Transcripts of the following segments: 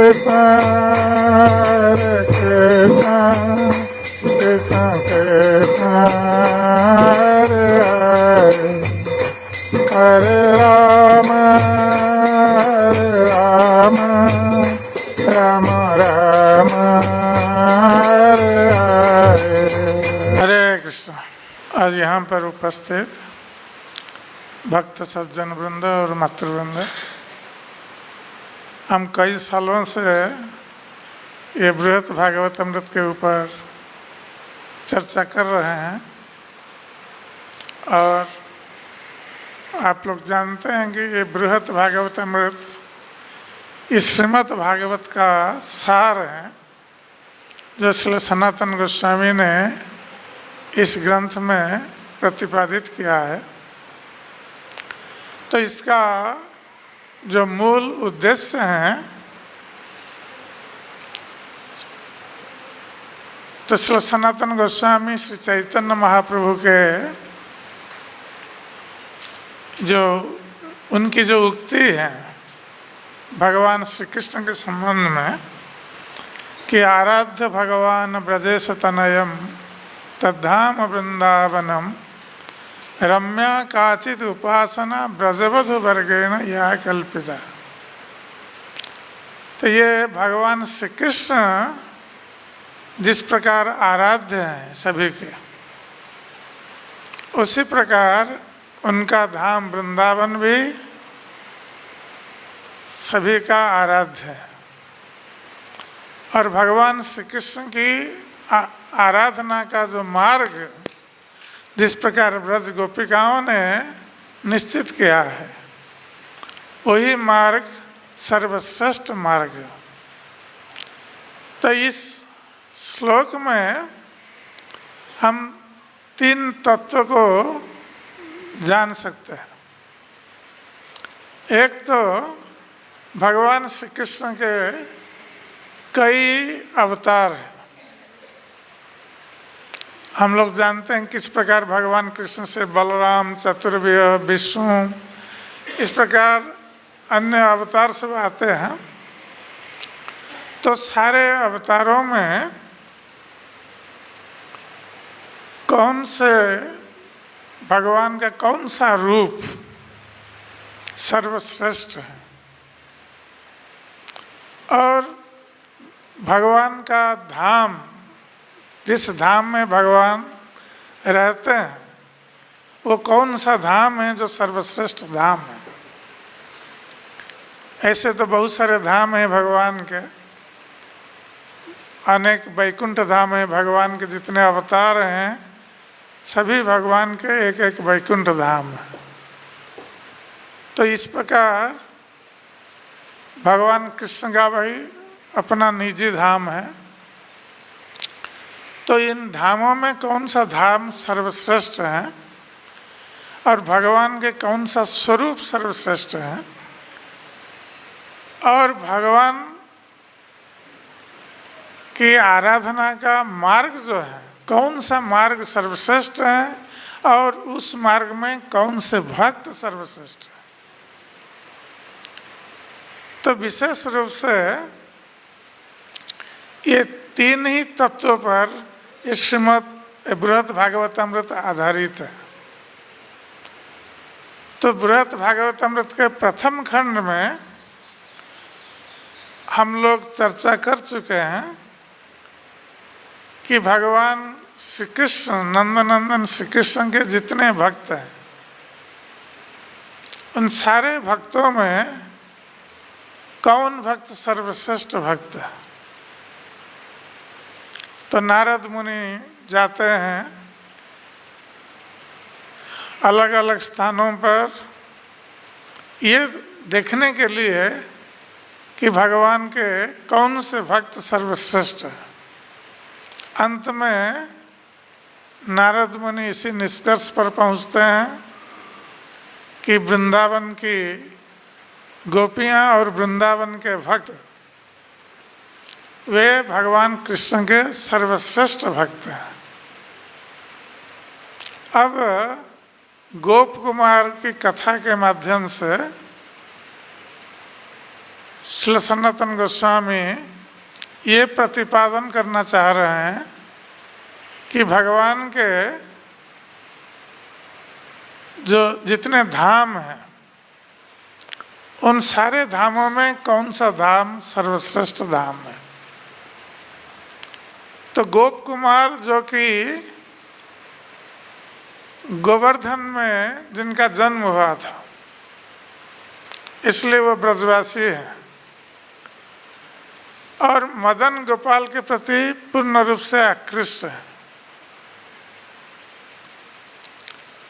Hare Rama, Rama Rama Rama, Hare Hare। हरे कृष्ण। आज यहाँ पर उपस्थित भक्त सज्जन वृंद और मातृवृंद, हम कई सालों से ये बृहत भागवत अमृत के ऊपर चर्चा कर रहे हैं और आप लोग जानते हैं कि ये बृहत भागवत अमृत इस श्रीमद् भागवत का सार है जो श्री सनातन गोस्वामी ने इस ग्रंथ में प्रतिपादित किया है। तो इसका जो मूल उद्देश्य है, तो श्री सनातन गोस्वामी श्री चैतन्य महाप्रभु के जो उनकी जो उक्ति है भगवान श्री कृष्ण के संबंध में कि आराध्य भगवान ब्रजेश तनयम तद्धाम वृंदावनम रम्या काचित उपासना ब्रजवधु वर्गेण या कल्पिता। तो ये भगवान श्री कृष्ण जिस प्रकार आराध्य हैं सभी के, उसी प्रकार उनका धाम वृंदावन भी सभी का आराध्य है। और भगवान श्री कृष्ण की आराधना का जो मार्ग जिस प्रकार ब्रज गोपिकाओं ने निश्चित किया है, वही मार्ग सर्वश्रेष्ठ मार्ग। तो इस श्लोक में हम तीन तत्वों को जान सकते हैं। एक तो भगवान श्री कृष्ण के कई अवतार हैं। हम लोग जानते हैं किस प्रकार भगवान कृष्ण से बलराम, चतुर्व्यूह, विष्णु, इस प्रकार अन्य अवतार सब आते हैं। तो सारे अवतारों में कौन से भगवान का कौन सा रूप सर्वश्रेष्ठ है और भगवान का धाम, जिस धाम में भगवान रहते हैं, वो कौन सा धाम है जो सर्वश्रेष्ठ धाम है। ऐसे तो बहुत सारे धाम हैं भगवान के, अनेक वैकुंठ धाम है, भगवान के जितने अवतार हैं सभी भगवान के एक एक वैकुंठ धाम है। तो इस प्रकार भगवान कृष्ण का भाई अपना निजी धाम है। तो इन धामों में कौन सा धाम सर्वश्रेष्ठ है और भगवान के कौन सा स्वरूप सर्वश्रेष्ठ है और भगवान की आराधना का मार्ग जो है कौन सा मार्ग सर्वश्रेष्ठ है और उस मार्ग में कौन से भक्त सर्वश्रेष्ठ है। तो विशेष रूप से ये तीन ही तत्वों पर ये श्रीमद् बृहत भागवतामृत आधारित है। तो बृहत भागवतामृत के प्रथम खंड में हम लोग चर्चा कर चुके हैं कि भगवान श्री कृष्ण, नंदनंदन श्री कृष्ण के जितने भक्त हैं, उन सारे भक्तों में कौन भक्त सर्वश्रेष्ठ भक्त है। तो नारद मुनि जाते हैं अलग अलग स्थानों पर ये देखने के लिए कि भगवान के कौन से भक्त सर्वश्रेष्ठ है। अंत में नारद मुनि इसी निष्कर्ष पर पहुंचते हैं कि वृंदावन की गोपियां और वृंदावन के भक्त वे भगवान कृष्ण के सर्वश्रेष्ठ भक्त हैं। अब गोप कुमार की कथा के माध्यम से श्री सनातन गोस्वामी ये प्रतिपादन करना चाह रहे हैं कि भगवान के जो जितने धाम हैं उन सारे धामों में कौन सा धाम सर्वश्रेष्ठ धाम है। तो गोप कुमार जो कि गोवर्धन में जिनका जन्म हुआ था इसलिए वो ब्रजवासी है और मदन गोपाल के प्रति पूर्ण रूप से आकृष्ट है।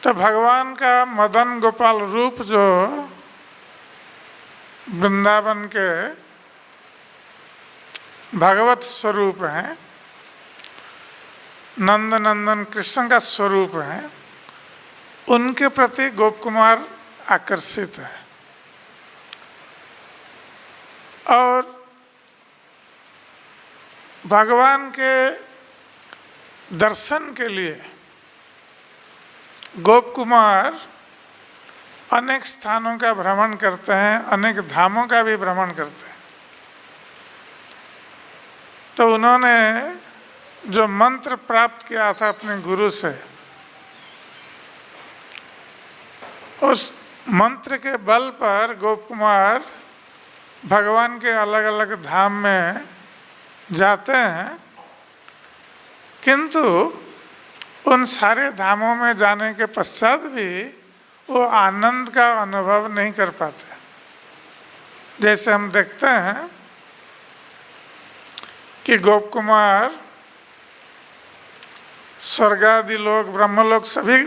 तो भगवान का मदन गोपाल रूप जो वृंदावन के भगवत स्वरूप हैं, नंद नंदन कृष्ण का स्वरूप है, उनके प्रति गोप कुमार आकर्षित है। और भगवान के दर्शन के लिए गोप कुमार अनेक स्थानों का भ्रमण करते हैं, अनेक धामों का भी भ्रमण करते हैं। तो उन्होंने जो मंत्र प्राप्त किया था अपने गुरु से, उस मंत्र के बल पर गोप कुमार भगवान के अलग अलग धाम में जाते हैं, किंतु उन सारे धामों में जाने के पश्चात भी वो आनंद का अनुभव नहीं कर पाते। जैसे हम देखते हैं कि गोप कुमार स्वर्गादि लोक ब्रह्मलोक सभी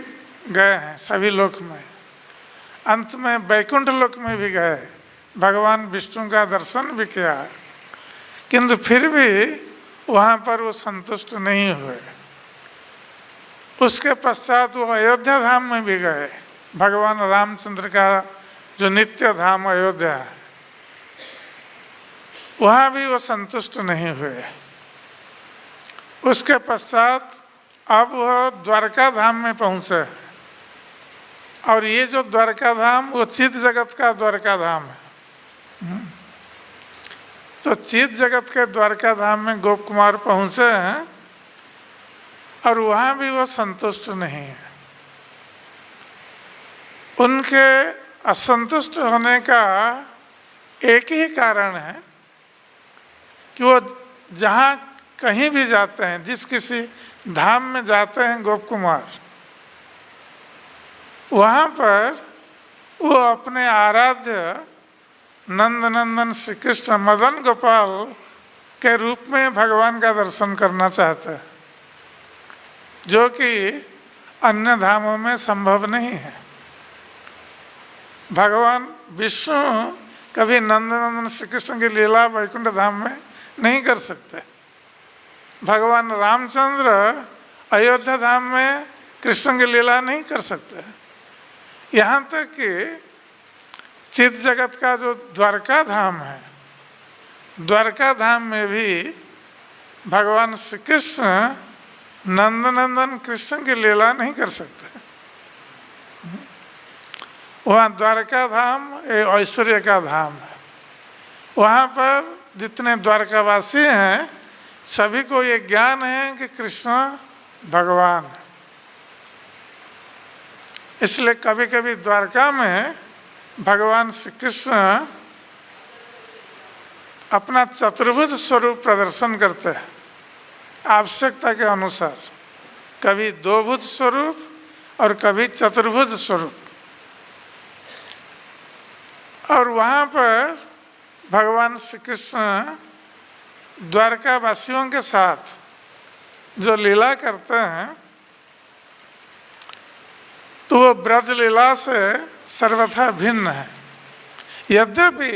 गए हैं, सभी लोक में, अंत में वैकुंठ लोक में भी गए, भगवान विष्णु का दर्शन भी किया, किंतु फिर भी वहाँ पर वो संतुष्ट नहीं हुए। उसके पश्चात वो अयोध्या धाम में भी गए, भगवान रामचंद्र का जो नित्य धाम अयोध्या है, वहाँ भी वो संतुष्ट नहीं हुए। उसके पश्चात अब वह द्वारका धाम में पहुँचे और ये जो द्वारका धाम वो चित जगत का द्वारका धाम है। तो चित जगत के द्वारका धाम में गोप कुमार पहुँचे हैं और वहाँ भी वो संतुष्ट नहीं है। उनके असंतुष्ट होने का एक ही कारण है कि वो जहाँ कहीं भी जाते हैं, जिस किसी धाम में जाते हैं गोप कुमार, वहाँ पर वो अपने आराध्य नंद नंदन श्री कृष्ण मदन गोपाल के रूप में भगवान का दर्शन करना चाहते हैं, जो कि अन्य धामों में संभव नहीं है। भगवान विष्णु कभी नंद नंदन श्री कृष्ण की लीला वैकुंठ धाम में नहीं कर सकते। भगवान रामचंद्र अयोध्या धाम में कृष्ण की लीला नहीं कर सकते। यहाँ तक कि चित जगत का जो द्वारका धाम है, द्वारका धाम में भी भगवान श्री कृष्ण नंद नंदन कृष्ण की लीला नहीं कर सकते। वहाँ द्वारका धाम ऐश्वर्य का धाम है। वहाँ पर जितने द्वारकावासी हैं सभी को ये ज्ञान है कि कृष्ण भगवान है। इसलिए कभी कभी द्वारका में भगवान श्री कृष्ण अपना चतुर्भुज स्वरूप प्रदर्शन करते हैं आवश्यकता के अनुसार, कभी दो भुज स्वरूप और कभी चतुर्भुज स्वरूप। और वहाँ पर भगवान श्री कृष्ण द्वारका वासियों के साथ जो लीला करते हैं तो वो ब्रज लीला से सर्वथा भिन्न है। यद्यपि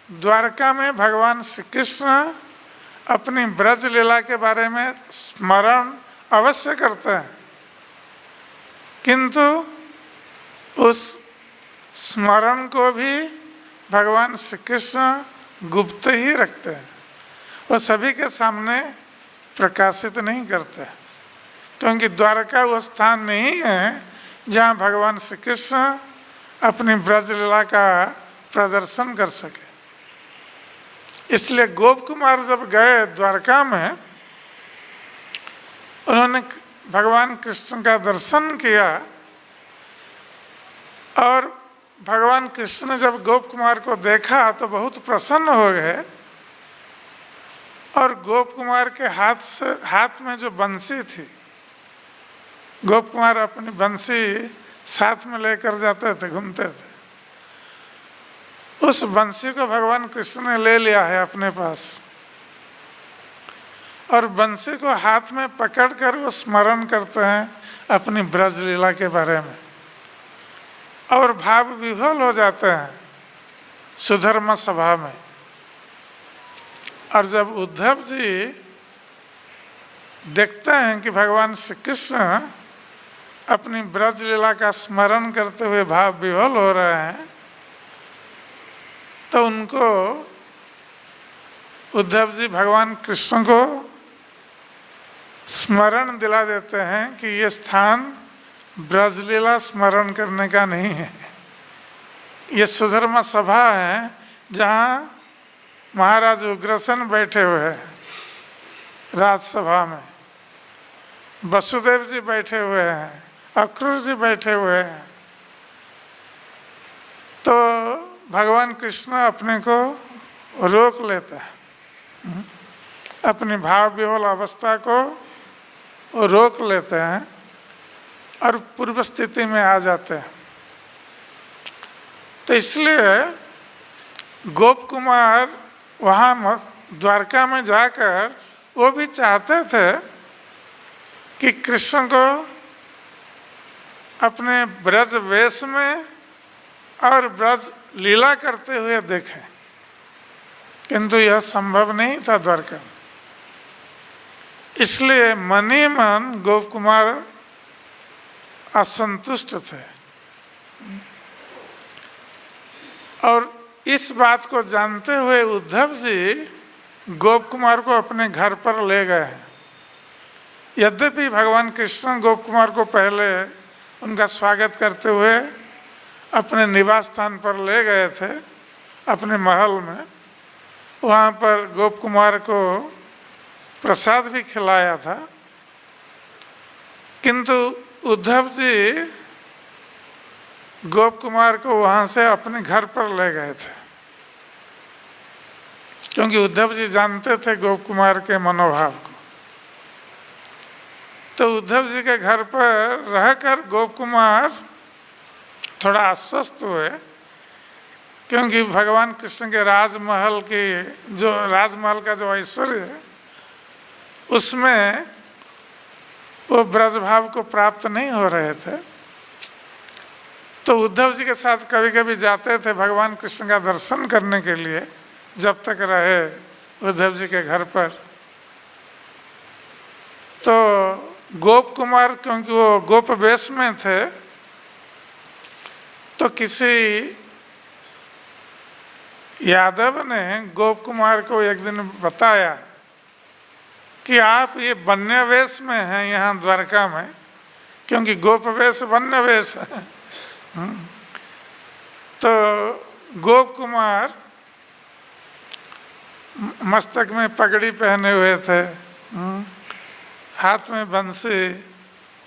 द्वारका में भगवान श्री कृष्ण अपनी ब्रज लीला के बारे में स्मरण अवश्य करते हैं, किंतु उस स्मरण को भी भगवान श्री कृष्ण गुप्त ही रखते हैं, वो सभी के सामने प्रकाशित नहीं करते, क्योंकि द्वारका वो स्थान नहीं है जहाँ भगवान श्री कृष्ण अपनी ब्रज लीला का प्रदर्शन कर सके। इसलिए गोप कुमार जब गए द्वारका में, उन्होंने भगवान कृष्ण का दर्शन किया और भगवान कृष्ण ने जब गोप कुमार को देखा तो बहुत प्रसन्न हो गए और गोप कुमार के हाथ में जो बंसी थी, गोप कुमार अपनी बंसी साथ में लेकर जाते थे, घूमते थे, उस बंसी को भगवान कृष्ण ने ले लिया है अपने पास और बंसी को हाथ में पकड़कर वो स्मरण करते हैं अपनी ब्रज लीला के बारे में और भाव विह्वल हो जाते हैं सुधर्म सभा में। और जब उद्धव जी देखते हैं कि भगवान श्री कृष्ण अपनी ब्रज लीला का स्मरण करते हुए भाव विह्वल हो रहे हैं, तो उनको उद्धव जी भगवान कृष्ण को स्मरण दिला देते हैं कि ये स्थान ब्रजलीला स्मरण करने का नहीं है, ये सुधर्मा सभा है जहाँ महाराज उग्रसेन बैठे हुए हैं राजसभा में, वसुदेव जी बैठे हुए हैं, अक्रूर जी बैठे हुए हैं। तो भगवान कृष्ण अपने को रोक लेता है, अपनी भाव विह्वल अवस्था को रोक लेते हैं और पूर्व स्थिति में आ जाते हैं। तो इसलिए गोप कुमार वहाँ द्वारका में जाकर वो भी चाहते थे कि कृष्ण को अपने ब्रज वेश में और ब्रज लीला करते हुए देखें, किंतु यह संभव नहीं था द्वारका में। इसलिए मन ही मन गोप कुमार असंतुष्ट थे और इस बात को जानते हुए उद्धव जी गोप कुमार को अपने घर पर ले गए हैं। यद्यपि भगवान कृष्ण गोप कुमार को पहले उनका स्वागत करते हुए अपने निवास स्थान पर ले गए थे, अपने महल में, वहाँ पर गोप कुमार को प्रसाद भी खिलाया था, किंतु उद्धव जी गोप कुमार को वहाँ से अपने घर पर ले गए थे, क्योंकि उद्धव जी जानते थे गोप कुमार के मनोभाव को। तो उद्धव जी के घर पर रहकर गोप कुमार थोड़ा आश्वस्त हुए, क्योंकि भगवान कृष्ण के राजमहल का जो ऐश्वर्य है उसमें वो ब्रजभाव को प्राप्त नहीं हो रहे थे। तो उद्धव जी के साथ कभी कभी जाते थे भगवान कृष्ण का दर्शन करने के लिए, जब तक रहे उद्धव जी के घर पर। तो गोप कुमार, क्योंकि वो गोप वेश में थे, तो किसी यादव ने गोप कुमार को एक दिन बताया कि आप ये वन्य वेश में हैं यहाँ द्वारका में, क्योंकि गोप वेश वन्य वेश है। तो गोप कुमार मस्तक में पगड़ी पहने हुए थे, हाथ में बंसी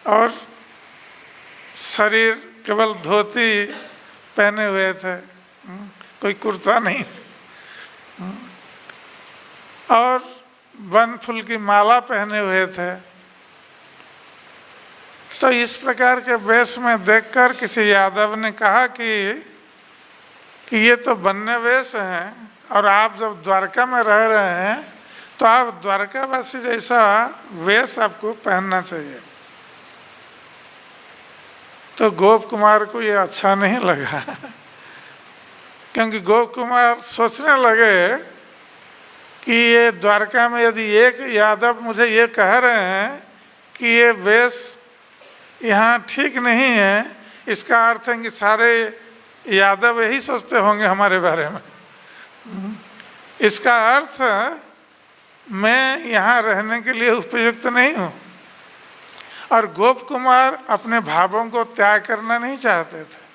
और शरीर केवल धोती पहने हुए थे, कोई कुर्ता नहीं था, और वन फूल की माला पहने हुए थे। तो इस प्रकार के वेश में देखकर किसी यादव ने कहा कि ये तो वन्य वेश है और आप जब द्वारका में रह रहे हैं तो आप द्वारकावासी जैसा वेश आपको पहनना चाहिए। तो गोप कुमार को ये अच्छा नहीं लगा, क्योंकि गोप कुमार सोचने लगे कि ये द्वारका में यदि एक यादव मुझे ये कह रहे हैं कि ये वेश यहाँ ठीक नहीं है, इसका अर्थ है कि सारे यादव यही सोचते होंगे हमारे बारे में। इसका अर्थ मैं यहाँ रहने के लिए उपयुक्त नहीं हूँ। और गोप कुमार अपने भावों को त्याग करना नहीं चाहते थे।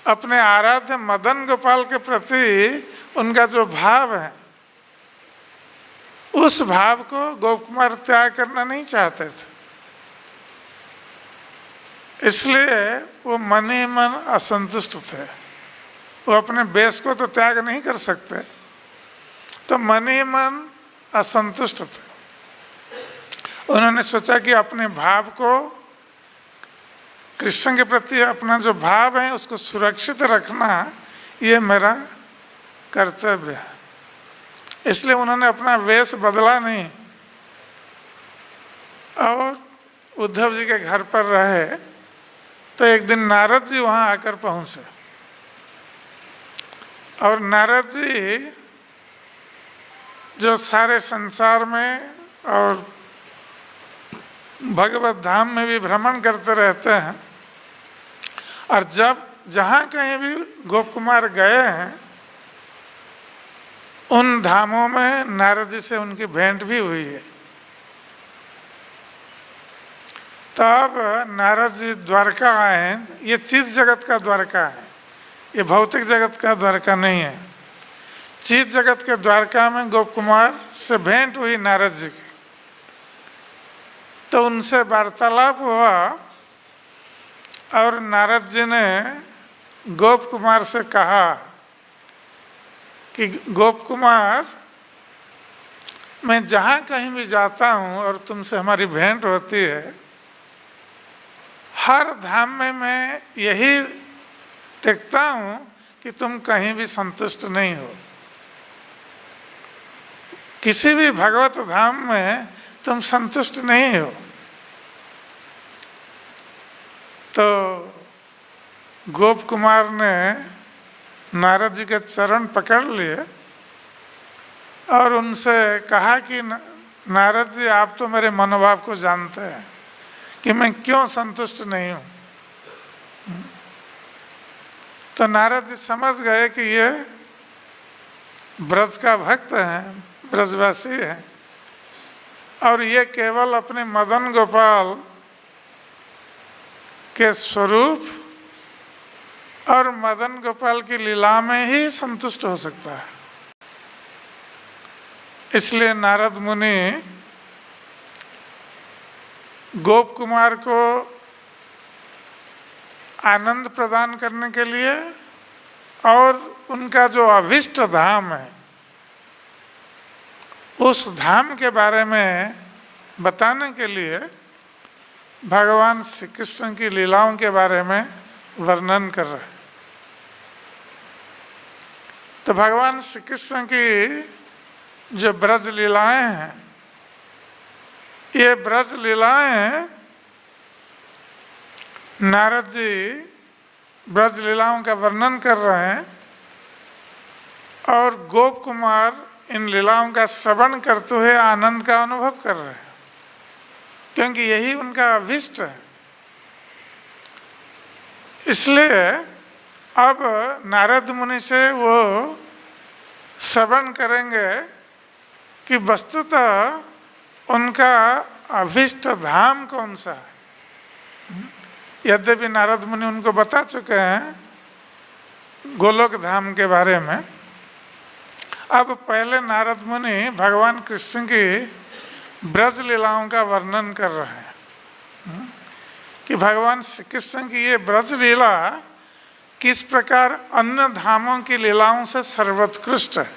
अपने आराध्य मदन गोपाल के प्रति उनका जो भाव है उस भाव को गोप कुमार त्याग करना नहीं चाहते थे, इसलिए वो मन ही मन असंतुष्ट थे। वो अपने बेस को तो त्याग नहीं कर सकते, तो मन ही मन असंतुष्ट थे। उन्होंने सोचा कि अपने भाव को, कृष्ण के प्रति अपना जो भाव है उसको सुरक्षित रखना ये मेरा कर्तव्य है। इसलिए उन्होंने अपना वेश बदला नहीं और उद्धव जी के घर पर रहे। तो एक दिन नारद जी वहाँ आकर पहुँचे और नारद जी जो सारे संसार में और भगवत धाम में भी भ्रमण करते रहते हैं, और जब जहाँ कहीं भी गोप कुमार गए हैं उन धामों में नारद जी से उनकी भेंट भी हुई है। तब नारद जी द्वारका आए हैं। ये चित जगत का द्वारका है, ये भौतिक जगत का द्वारका नहीं है। चित जगत के द्वारका में गोप कुमार से भेंट हुई नारद जी की। तो उनसे वार्तालाप हुआ और नारद जी ने गोप कुमार से कहा कि गोप कुमार, मैं जहाँ कहीं भी जाता हूँ और तुमसे हमारी भेंट होती है, हर धाम में मैं यही देखता हूँ कि तुम कहीं भी संतुष्ट नहीं हो। किसी भी भगवत धाम में तुम संतुष्ट नहीं हो। तो गोप कुमार ने नारद जी के चरण पकड़ लिए और उनसे कहा कि नारद जी, आप तो मेरे मनोभाव को जानते हैं कि मैं क्यों संतुष्ट नहीं हूँ। तो नारद जी समझ गए कि ये ब्रज का भक्त है, ब्रजवासी है, और ये केवल अपने मदन गोपाल के स्वरूप और मदन गोपाल की लीला में ही संतुष्ट हो सकता है। इसलिए नारद मुनि गोप कुमार को आनंद प्रदान करने के लिए और उनका जो अभिष्ट धाम है उस धाम के बारे में बताने के लिए भगवान श्री कृष्ण की लीलाओं के बारे में वर्णन कर रहे हैं। तो भगवान श्री कृष्ण की जो ब्रज लीलाएं हैं, ये ब्रज लीलाएं नारद जी ब्रज लीलाओं का वर्णन कर रहे हैं और गोप कुमार इन लीलाओं का श्रवण करते हुए आनंद का अनुभव कर रहे हैं, क्योंकि यही उनका अभिष्ट है। इसलिए अब नारद मुनि से वो श्रवण करेंगे कि वस्तुतः उनका अभिष्ट धाम कौन सा है। यद्यपि नारद मुनि उनको बता चुके हैं गोलोक धाम के बारे में। अब पहले नारद मुनि भगवान कृष्ण की ब्रज लीलाओं का वर्णन कर रहे हैं कि भगवान श्री कृष्ण की ये ब्रज लीला किस प्रकार अन्य धामों की लीलाओं से सर्वोत्कृष्ट है।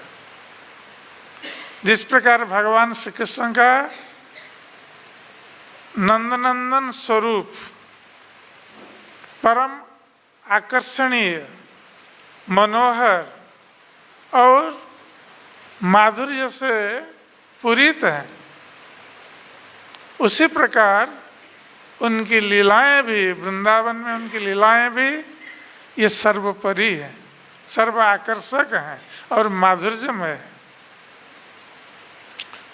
जिस प्रकार भगवान श्री कृष्ण का नंदनंदन स्वरूप परम आकर्षणीय, मनोहर और माधुर्य से पूरित है, उसी प्रकार उनकी लीलाएं भी, वृंदावन में उनकी लीलाएं भी ये सर्वोपरि है, सर्व आकर्षक हैं और माधुर्यमय है।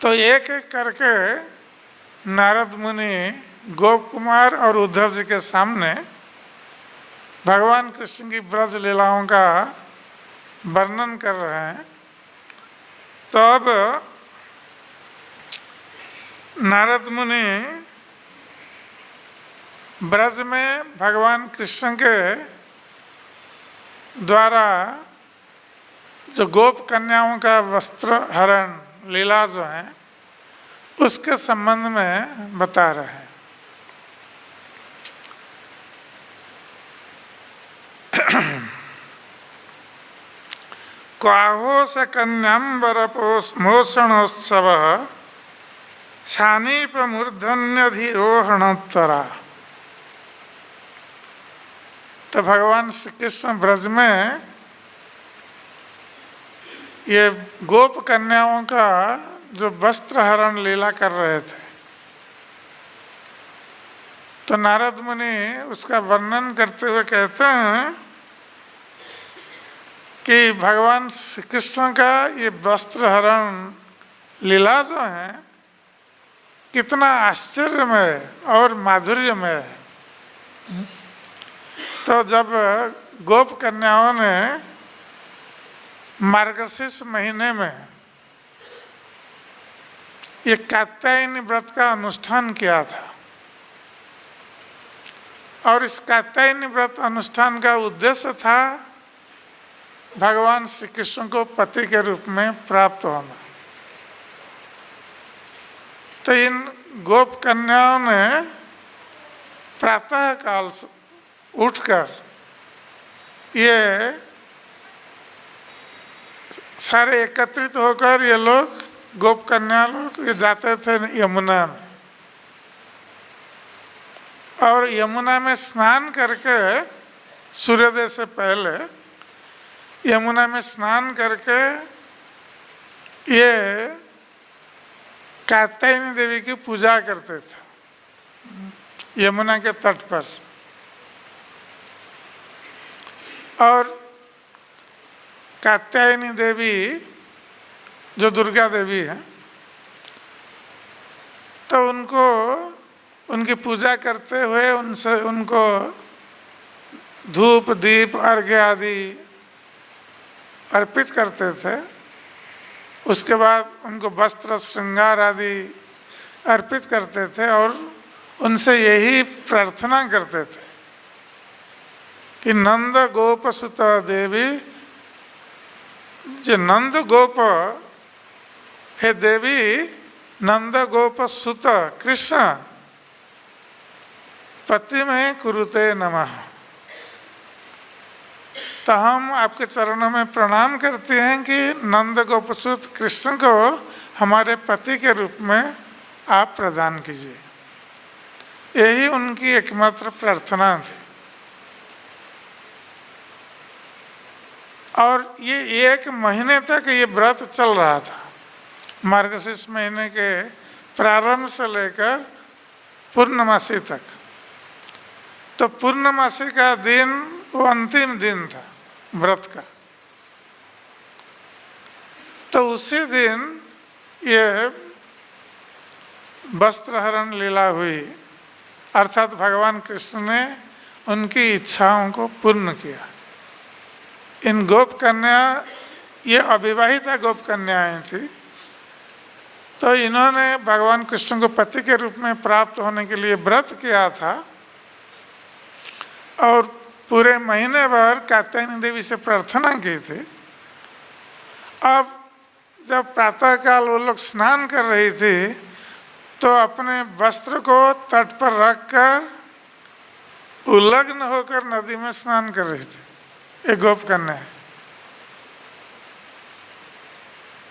तो एक एक करके नारद मुनि गोप कुमार और उद्धव जी के सामने भगवान कृष्ण की ब्रज लीलाओं का वर्णन कर रहे हैं। तो अब नारद मुनि ब्रज में भगवान कृष्ण के द्वारा जो गोप कन्याओं का वस्त्र हरण लीला जो है उसके संबंध में बता रहे हैं। क्वाहो से कन्याम्बर मोषणोत्सव शानीप मूर्धन्यधिरोहणोत्तरा। तो भगवान श्री कृष्ण ब्रज में ये गोप कन्याओं का जो वस्त्र हरण लीला कर रहे थे, तो नारद मुनि उसका वर्णन करते हुए कहते हैं कि भगवान श्री कृष्ण का ये वस्त्र हरण लीला जो है कितना आश्चर्यमय और माधुर्यमय है। तो जब गोप कन्याओं ने मार्गशीर्ष महीने में ये कात्यायनी व्रत का अनुष्ठान किया था, और इस कात्यायनी व्रत अनुष्ठान का उद्देश्य था भगवान श्री कृष्ण को पति के रूप में प्राप्त होना। तो इन गोप कन्याओं ने प्रातः काल उठकर ये सारे एकत्रित होकर ये लोग गोप कन्या लोग ये जाते थे यमुना में, और यमुना में स्नान करके सूर्योदय से पहले यमुना में स्नान करके ये कात्यायनी देवी की पूजा करते थे यमुना के तट पर। और कात्यायनी देवी जो दुर्गा देवी है, तो उनको उनकी पूजा करते हुए उनको धूप दीप अर्घ्य आदि अर्पित करते थे। उसके बाद उनको वस्त्र श्रृंगार आदि अर्पित करते थे और उनसे यही प्रार्थना करते थे कि नंद गोप सुत देवी, जो नंद गोप हे देवी, नंद गोप सुत कृष्ण पति में कुरुते नमः। तो हम आपके चरणों में प्रणाम करते हैं कि नंद गोप सुत कृष्ण को हमारे पति के रूप में आप प्रदान कीजिए। यही उनकी एकमात्र प्रार्थना थी। और ये 1 महीने तक ये व्रत चल रहा था, मार्गशीर्ष महीने के प्रारंभ से लेकर पूर्णमासी तक। तो पूर्णमासी का दिन वो अंतिम दिन था व्रत का। तो उसी दिन ये वस्त्र हरण लीला हुई, अर्थात भगवान कृष्ण ने उनकी इच्छाओं को पूर्ण किया। इन गोप कन्या, ये अविवाहिता गोप कन्याएं थी, तो इन्होंने भगवान कृष्ण को पति के रूप में प्राप्त होने के लिए व्रत किया था और पूरे महीने भर कात्यायनी देवी से प्रार्थना की थी। अब जब प्रातःकाल वो लोग स्नान कर रही थी, तो अपने वस्त्र को तट पर रखकर उलग्न होकर नदी में स्नान कर रही थी एक गोप कन्या।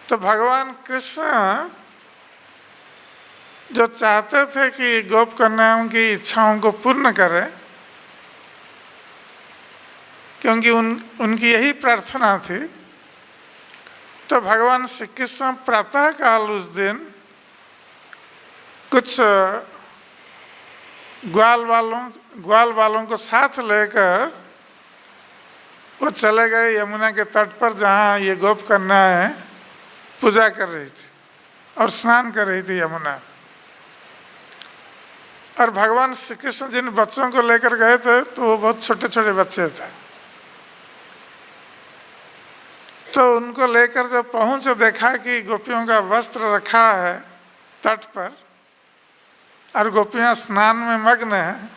तो भगवान कृष्ण जो चाहते थे कि गोप कन्याओं की इच्छाओं को पूर्ण करें, क्योंकि उनकी यही प्रार्थना थी, तो भगवान श्री कृष्ण प्रातः काल उस दिन कुछ ग्वाल वालों को साथ लेकर वो चले गए यमुना के तट पर, जहाँ ये गोप कन्याएं पूजा कर रही थी और स्नान कर रही थी यमुना। और भगवान श्री कृष्ण जिन बच्चों को लेकर गए थे, तो वो बहुत छोटे छोटे बच्चे थे। तो उनको लेकर जब पहुंचे, देखा कि गोपियों का वस्त्र रखा है तट पर और गोपियां स्नान में मग्न हैं,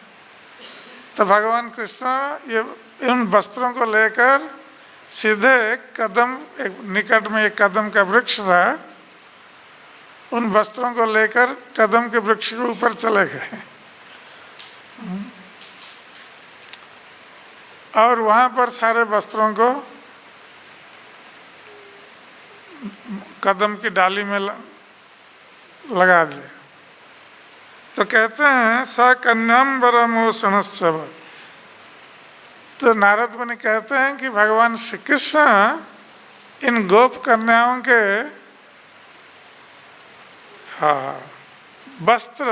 तो भगवान कृष्ण ये इन वस्त्रों को लेकर सीधे एक निकट में एक कदम का वृक्ष था, उन वस्त्रों को लेकर कदम के वृक्ष के ऊपर चले गए और वहां पर सारे वस्त्रों को कदम की डाली में लगा दिया। तो कहते हैं स कन्याम्बरमोषणस्व। तो नारद मुनि कहते हैं कि भगवान श्री कृष्ण इन गोप कन्याओं के वस्त्र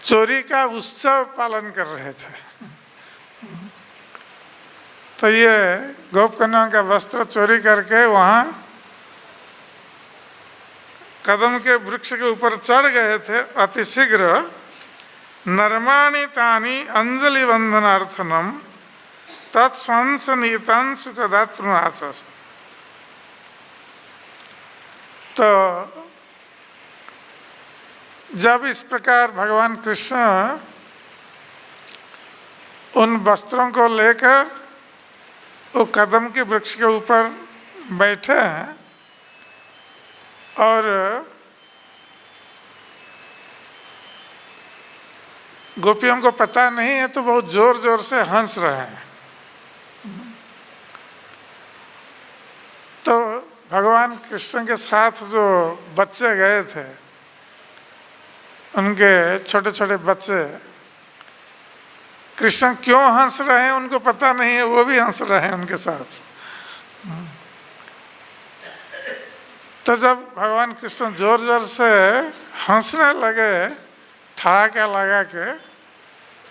चोरी का उत्सव पालन कर रहे थे। तो ये गोप कन्याओं का वस्त्र चोरी करके वहाँ कदम के वृक्ष के ऊपर चढ़ गए थे। अतिशीघ्र नर्माणि तानि अंजलि वंदनार्थनम तत्स्वंस नीतान सुखदातृनाचस। तो जब इस प्रकार भगवान कृष्ण उन वस्त्रों को लेकर वो कदम के वृक्ष के ऊपर बैठे हैं और गोपियों को पता नहीं है तो बहुत जोर जोर से हंस रहे हैं। तो भगवान कृष्ण के साथ जो बच्चे गए थे, उनके छोटे छोटे बच्चे कृष्ण क्यों हंस रहे हैं उनको पता नहीं है, वो भी हंस रहे हैं उनके साथ। तो जब भगवान कृष्ण जोर जोर से हंसने लगे ठहाका लगा के,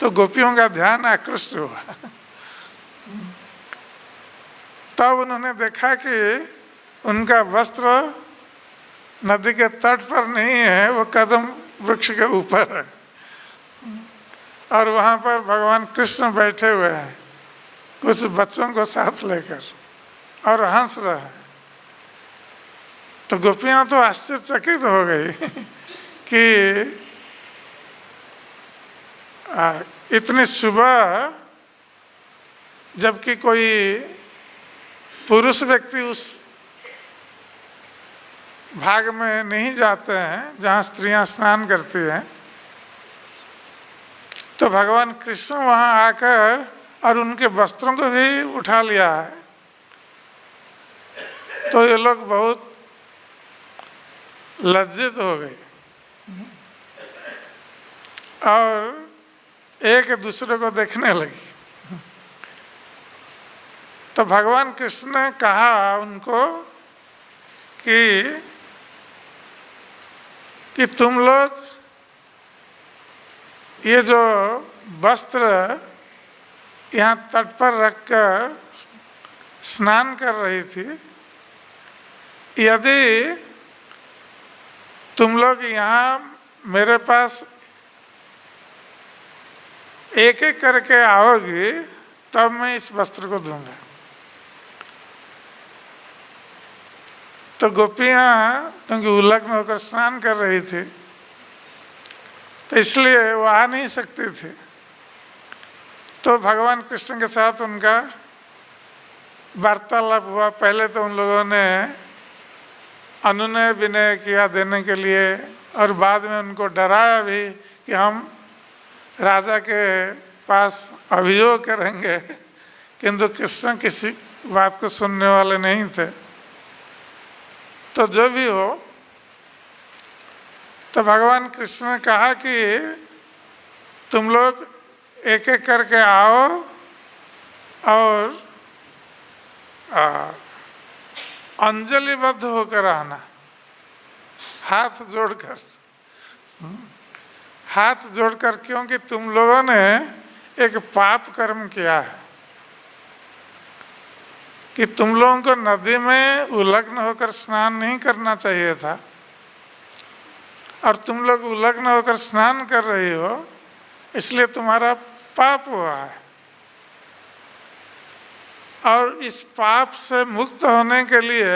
तो गोपियों का ध्यान आकृष्ट हुआ। तब उन्होंने देखा कि उनका वस्त्र नदी के तट पर नहीं है, वो कदम वृक्ष के ऊपर है और वहाँ पर भगवान कृष्ण बैठे हुए हैं कुछ बच्चों को साथ लेकर और हंस रहे हैं। तो गोपियाँ तो आश्चर्यचकित हो गई कि इतनी सुबह जबकि कोई पुरुष व्यक्ति उस भाग में नहीं जाते हैं जहाँ स्त्रियां स्नान करती हैं, तो भगवान कृष्ण वहाँ आकर और उनके वस्त्रों को भी उठा लिया है। तो ये लोग बहुत लज्जित हो गए और एक दूसरे को देखने लगी। तो भगवान कृष्ण ने कहा उनको कि तुम लोग ये जो वस्त्र यहाँ तट पर रखकर स्नान कर रही थी, यदि तुम लोग यहाँ मेरे पास एक एक करके आओगी तब मैं इस वस्त्र को दूंगा। तो गोपियाँ क्योंकि उलग्न होकर स्नान कर रही थी तो इसलिए वो आ नहीं सकती थी। तो भगवान कृष्ण के साथ उनका वार्तालाप हुआ। पहले तो उन लोगों ने अनुनय विनय किया देने के लिए और बाद में उनको डराया भी कि हम राजा के पास अभियोग करेंगे, किंतु कृष्ण किसी बात को सुनने वाले नहीं थे। तो जो भी हो, तो भगवान कृष्ण ने कहा कि तुम लोग एक एक करके आओ और अंजलिबद्ध होकर आना, हाथ जोड़कर। हाथ जोड़कर, क्योंकि तुम लोगों ने एक पाप कर्म किया है कि तुम लोगों को नदी में उलग्न होकर स्नान नहीं करना चाहिए था और तुम लोग उलग्न होकर स्नान कर रही हो, इसलिए तुम्हारा पाप हुआ है। और इस पाप से मुक्त होने के लिए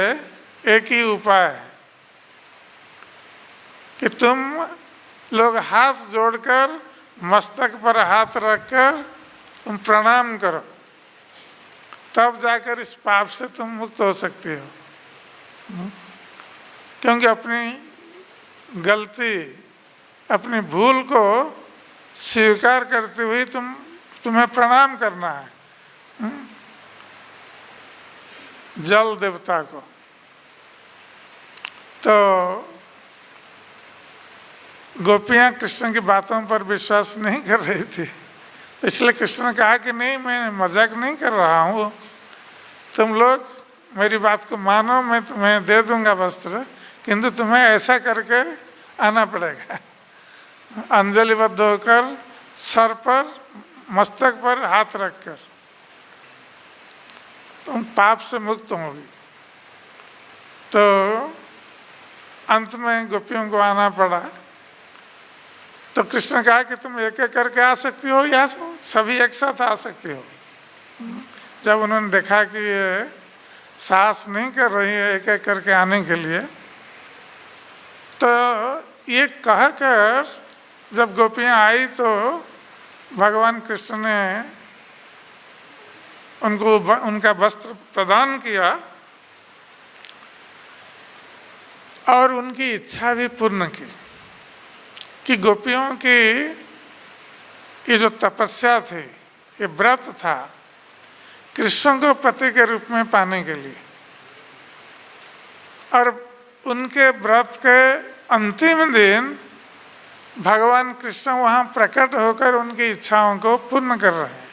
एक ही उपाय है कि तुम लोग हाथ जोड़कर मस्तक पर हाथ रखकर तुम प्रणाम करो, तब जाकर इस पाप से तुम मुक्त हो सकती हो। क्योंकि अपनी गलती, अपनी भूल को स्वीकार करते हुए तुम्हें प्रणाम करना है जल देवता को। तो गोपियाँ कृष्ण की बातों पर विश्वास नहीं कर रही थी, इसलिए कृष्ण ने कहा कि नहीं, मैं मजाक नहीं कर रहा हूँ, तुम लोग मेरी बात को मानो, मैं तुम्हें दे दूंगा वस्त्र, किंतु तुम्हें ऐसा करके आना पड़ेगा, अंजलिबद्ध होकर सर पर, मस्तक पर हाथ रखकर, तुम पाप से मुक्त होगी। तो अंत में गोपियों को आना पड़ा। तो कृष्ण ने कहा कि तुम एक एक करके आ सकती हो या सभी एक साथ आ सकती हो। जब उन्होंने देखा कि ये साहस नहीं कर रही है एक एक करके आने के लिए, तो ये कहकर जब गोपियाँ आई तो भगवान कृष्ण ने उनको उनका वस्त्र प्रदान किया और उनकी इच्छा भी पूर्ण की कि गोपियों की ये जो तपस्या थी, ये व्रत था कृष्ण को पति के रूप में पाने के लिए, और उनके व्रत के अंतिम दिन भगवान कृष्ण वहाँ प्रकट होकर उनकी इच्छाओं को पूर्ण कर रहे हैं।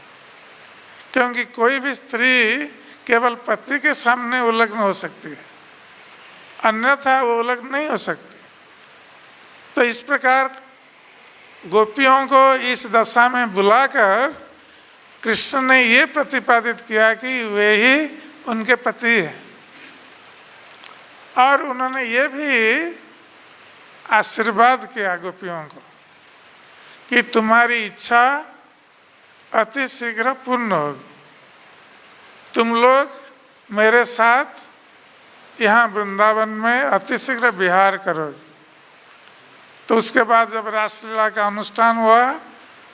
क्योंकि कोई भी स्त्री केवल पति के सामने उलग्न हो सकती है, अन्यथा वो उलग्न नहीं हो सकती। तो इस प्रकार गोपियों को इस दशा में बुलाकर कृष्ण ने ये प्रतिपादित किया कि वे ही उनके पति हैं, और उन्होंने ये भी आशीर्वाद किया गोपियों को कि तुम्हारी इच्छा अति शीघ्र पूर्ण होगी, तुम लोग मेरे साथ यहाँ वृंदावन में अति शीघ्र विहार करोगे। तो उसके बाद जब रासलीला का अनुष्ठान हुआ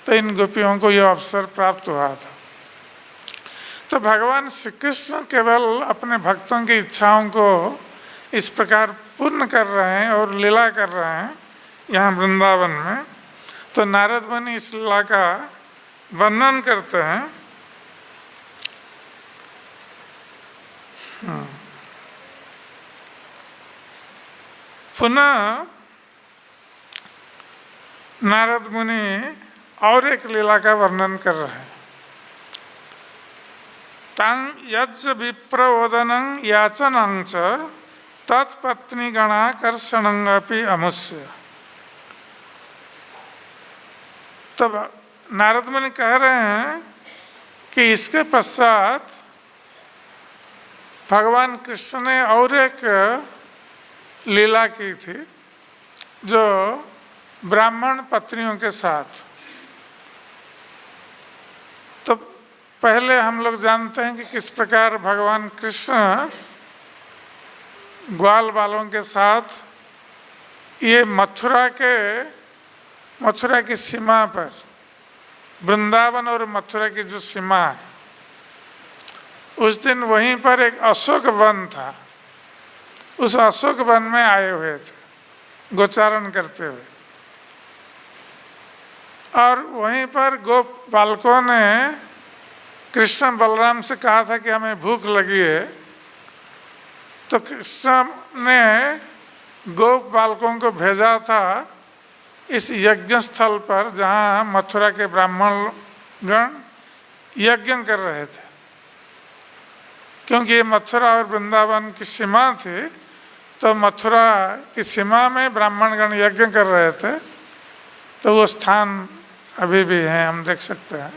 तो इन गोपियों को यह अवसर प्राप्त हुआ था। तो भगवान श्री कृष्ण केवल अपने भक्तों की इच्छाओं को इस प्रकार पूर्ण कर रहे हैं और लीला कर रहे हैं यहाँ वृंदावन में। तो नारद मुनि इस लीला का वर्णन करते हैं। पुनः नारद मुनि और एक लीला का वर्णन कर रहे हैं। तंग यज्ञ विप्रोदनं याचनं च तत्पत्नी गणाकर्षणंगपि अमुष्य। तब नारद मुनि कह रहे हैं कि इसके पश्चात भगवान कृष्ण ने और एक लीला की थी जो ब्राह्मण पत्नियों के साथ। तो पहले हम लोग जानते हैं कि किस प्रकार भगवान कृष्ण ग्वाल बालों के साथ ये मथुरा की सीमा पर, वृंदावन और मथुरा की जो सीमा है, उस दिन वहीं पर एक अशोक वन था, उस अशोक वन में आए हुए थे गोचारण करते हुए। और वहीं पर गोप बालकों ने कृष्ण बलराम से कहा था कि हमें भूख लगी है। तो कृष्ण ने गोप बालकों को भेजा था इस यज्ञ स्थल पर जहाँ मथुरा के ब्राह्मण गण यज्ञ कर रहे थे। क्योंकि ये मथुरा और वृंदावन की सीमा थी, तो मथुरा की सीमा में ब्राह्मण गण यज्ञ कर रहे थे। तो वो स्थान अभी भी है, हम देख सकते हैं।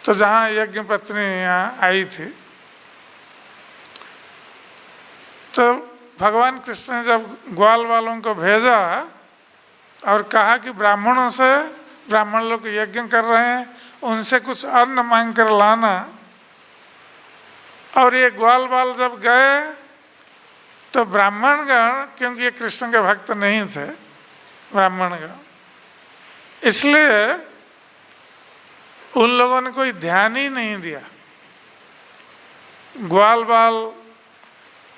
तो जहाँ यज्ञ पत्नी यहाँ आई थी, तो भगवान कृष्ण ने जब ग्वाल वालों को भेजा और कहा कि ब्राह्मणों से, ब्राह्मण लोग यज्ञ कर रहे हैं, उनसे कुछ अन्न मांग कर लाना। और ये ग्वाल बाल जब गए तो ब्राह्मणगण, क्योंकि ये कृष्ण के भक्त नहीं थे ब्राह्मणगण, इसलिए उन लोगों ने कोई ध्यान ही नहीं दिया। ग्वाल बाल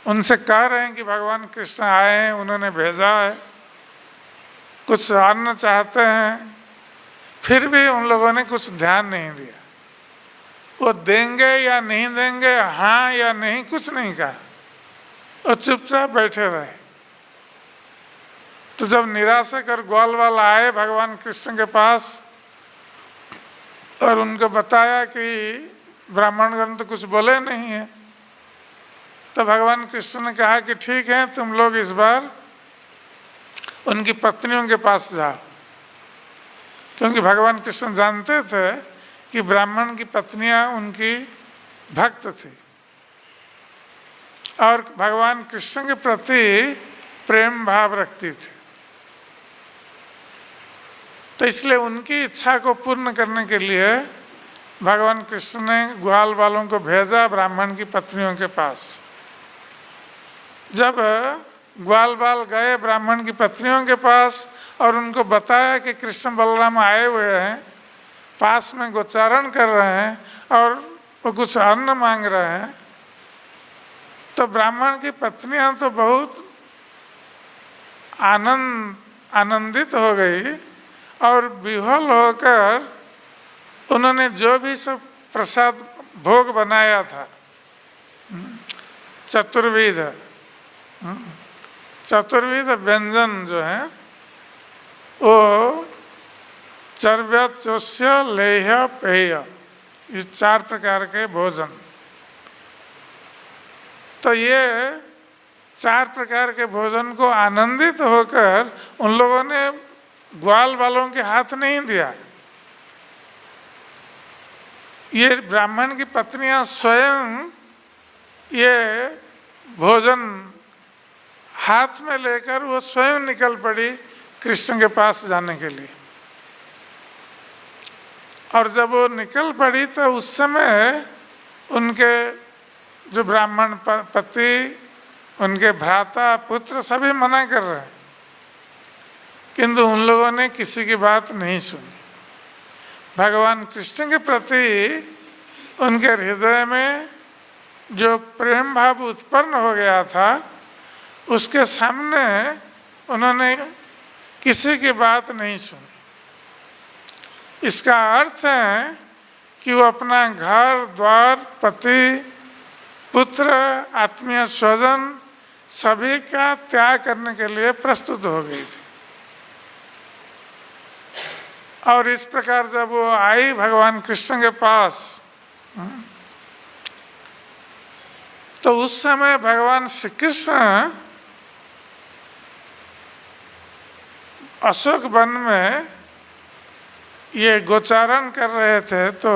उनसे कह रहे हैं कि भगवान कृष्ण आए हैं, उन्होंने भेजा है, कुछ अन्न चाहते हैं, फिर भी उन लोगों ने कुछ ध्यान नहीं दिया। वो देंगे या नहीं देंगे, हाँ या नहीं, कुछ नहीं कहा, वो चुपचाप बैठे रहे। तो जब निराश कर ग्वाल वाला आए भगवान कृष्ण के पास और उनको बताया कि ब्राह्मणगण तो कुछ बोले नहीं है, तो भगवान कृष्ण ने कहा कि ठीक है, तुम लोग इस बार उनकी पत्नियों के पास जाओ, क्योंकि भगवान कृष्ण जानते थे कि ब्राह्मण की पत्नियां उनकी भक्त थी और भगवान कृष्ण के प्रति प्रेम भाव रखती थी। तो इसलिए उनकी इच्छा को पूर्ण करने के लिए भगवान कृष्ण ने ग्वाल वालों को भेजा ब्राह्मण की पत्नियों के पास। जब ग्वाल बाल गए ब्राह्मण की पत्नियों के पास और उनको बताया कि कृष्ण बलराम आए हुए हैं, पास में गोचारण कर रहे हैं और वो कुछ अन्न मांग रहे हैं, तो ब्राह्मण की पत्नियां तो बहुत आनंदित हो गई और विह्वल होकर उन्होंने जो भी सब प्रसाद भोग बनाया था, चतुर्विध व्यंजन जो है वो चर्व्य चोष्य लेह्य पेय, ये 4 प्रकार के भोजन। तो ये 4 प्रकार के भोजन को आनंदित होकर उन लोगों ने ग्वाल वालों के हाथ नहीं दिया। ये ब्राह्मण की पत्नियां स्वयं ये भोजन हाथ में लेकर वो स्वयं निकल पड़ी कृष्ण के पास जाने के लिए। और जब वो निकल पड़ी तो उस समय उनके जो ब्राह्मण पति, उनके भ्राता, पुत्र सभी मना कर रहे हैं, किंतु उन लोगों ने किसी की बात नहीं सुनी। भगवान कृष्ण के प्रति उनके हृदय में जो प्रेम भाव उत्पन्न हो गया था, उसके सामने उन्होंने किसी की बात नहीं सुनी। इसका अर्थ है कि वो अपना घर द्वार, पति, पुत्र, आत्मीय स्वजन सभी का त्याग करने के लिए प्रस्तुत हो गई थी। और इस प्रकार जब वो आई भगवान कृष्ण के पास, तो उस समय भगवान श्री कृष्ण अशोक वन में ये गोचारण कर रहे थे। तो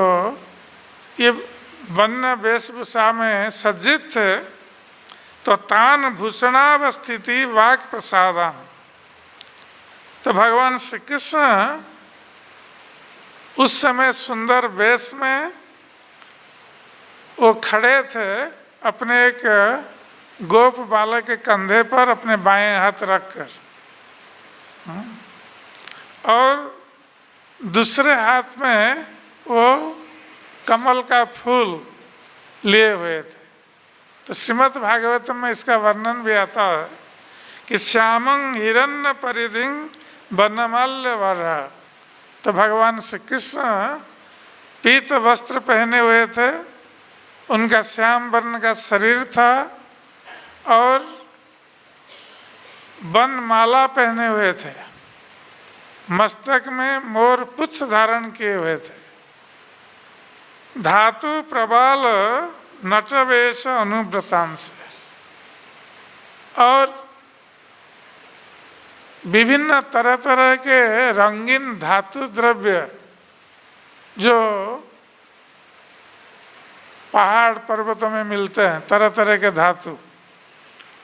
ये वन्य वेशभूषा में सज्जित थे। तो तान भूषणावस्थिति वाक् प्रसादम, तो भगवान श्री कृष्ण उस समय सुंदर वेश में वो खड़े थे, अपने एक गोप बालक के कंधे पर अपने बाएं हाथ रखकर, और दूसरे हाथ में वो कमल का फूल लिए हुए थे। तो श्रीमद् भागवतम में इसका वर्णन भी आता है कि श्यामं हिरण्य परिधिं वनमाल्य वरः। तो भगवान श्री कृष्ण पीत वस्त्र पहने हुए थे, उनका श्याम वर्ण का शरीर था और वनमाला पहने हुए थे, मस्तक में मोर पुच्छ धारण किए हुए थे, धातु प्रबाल नटवेश अनुव्रतांश, और विभिन्न तरह तरह के रंगीन धातु द्रव्य जो पहाड़ पर्वतों में मिलते हैं, तरह तरह के धातु,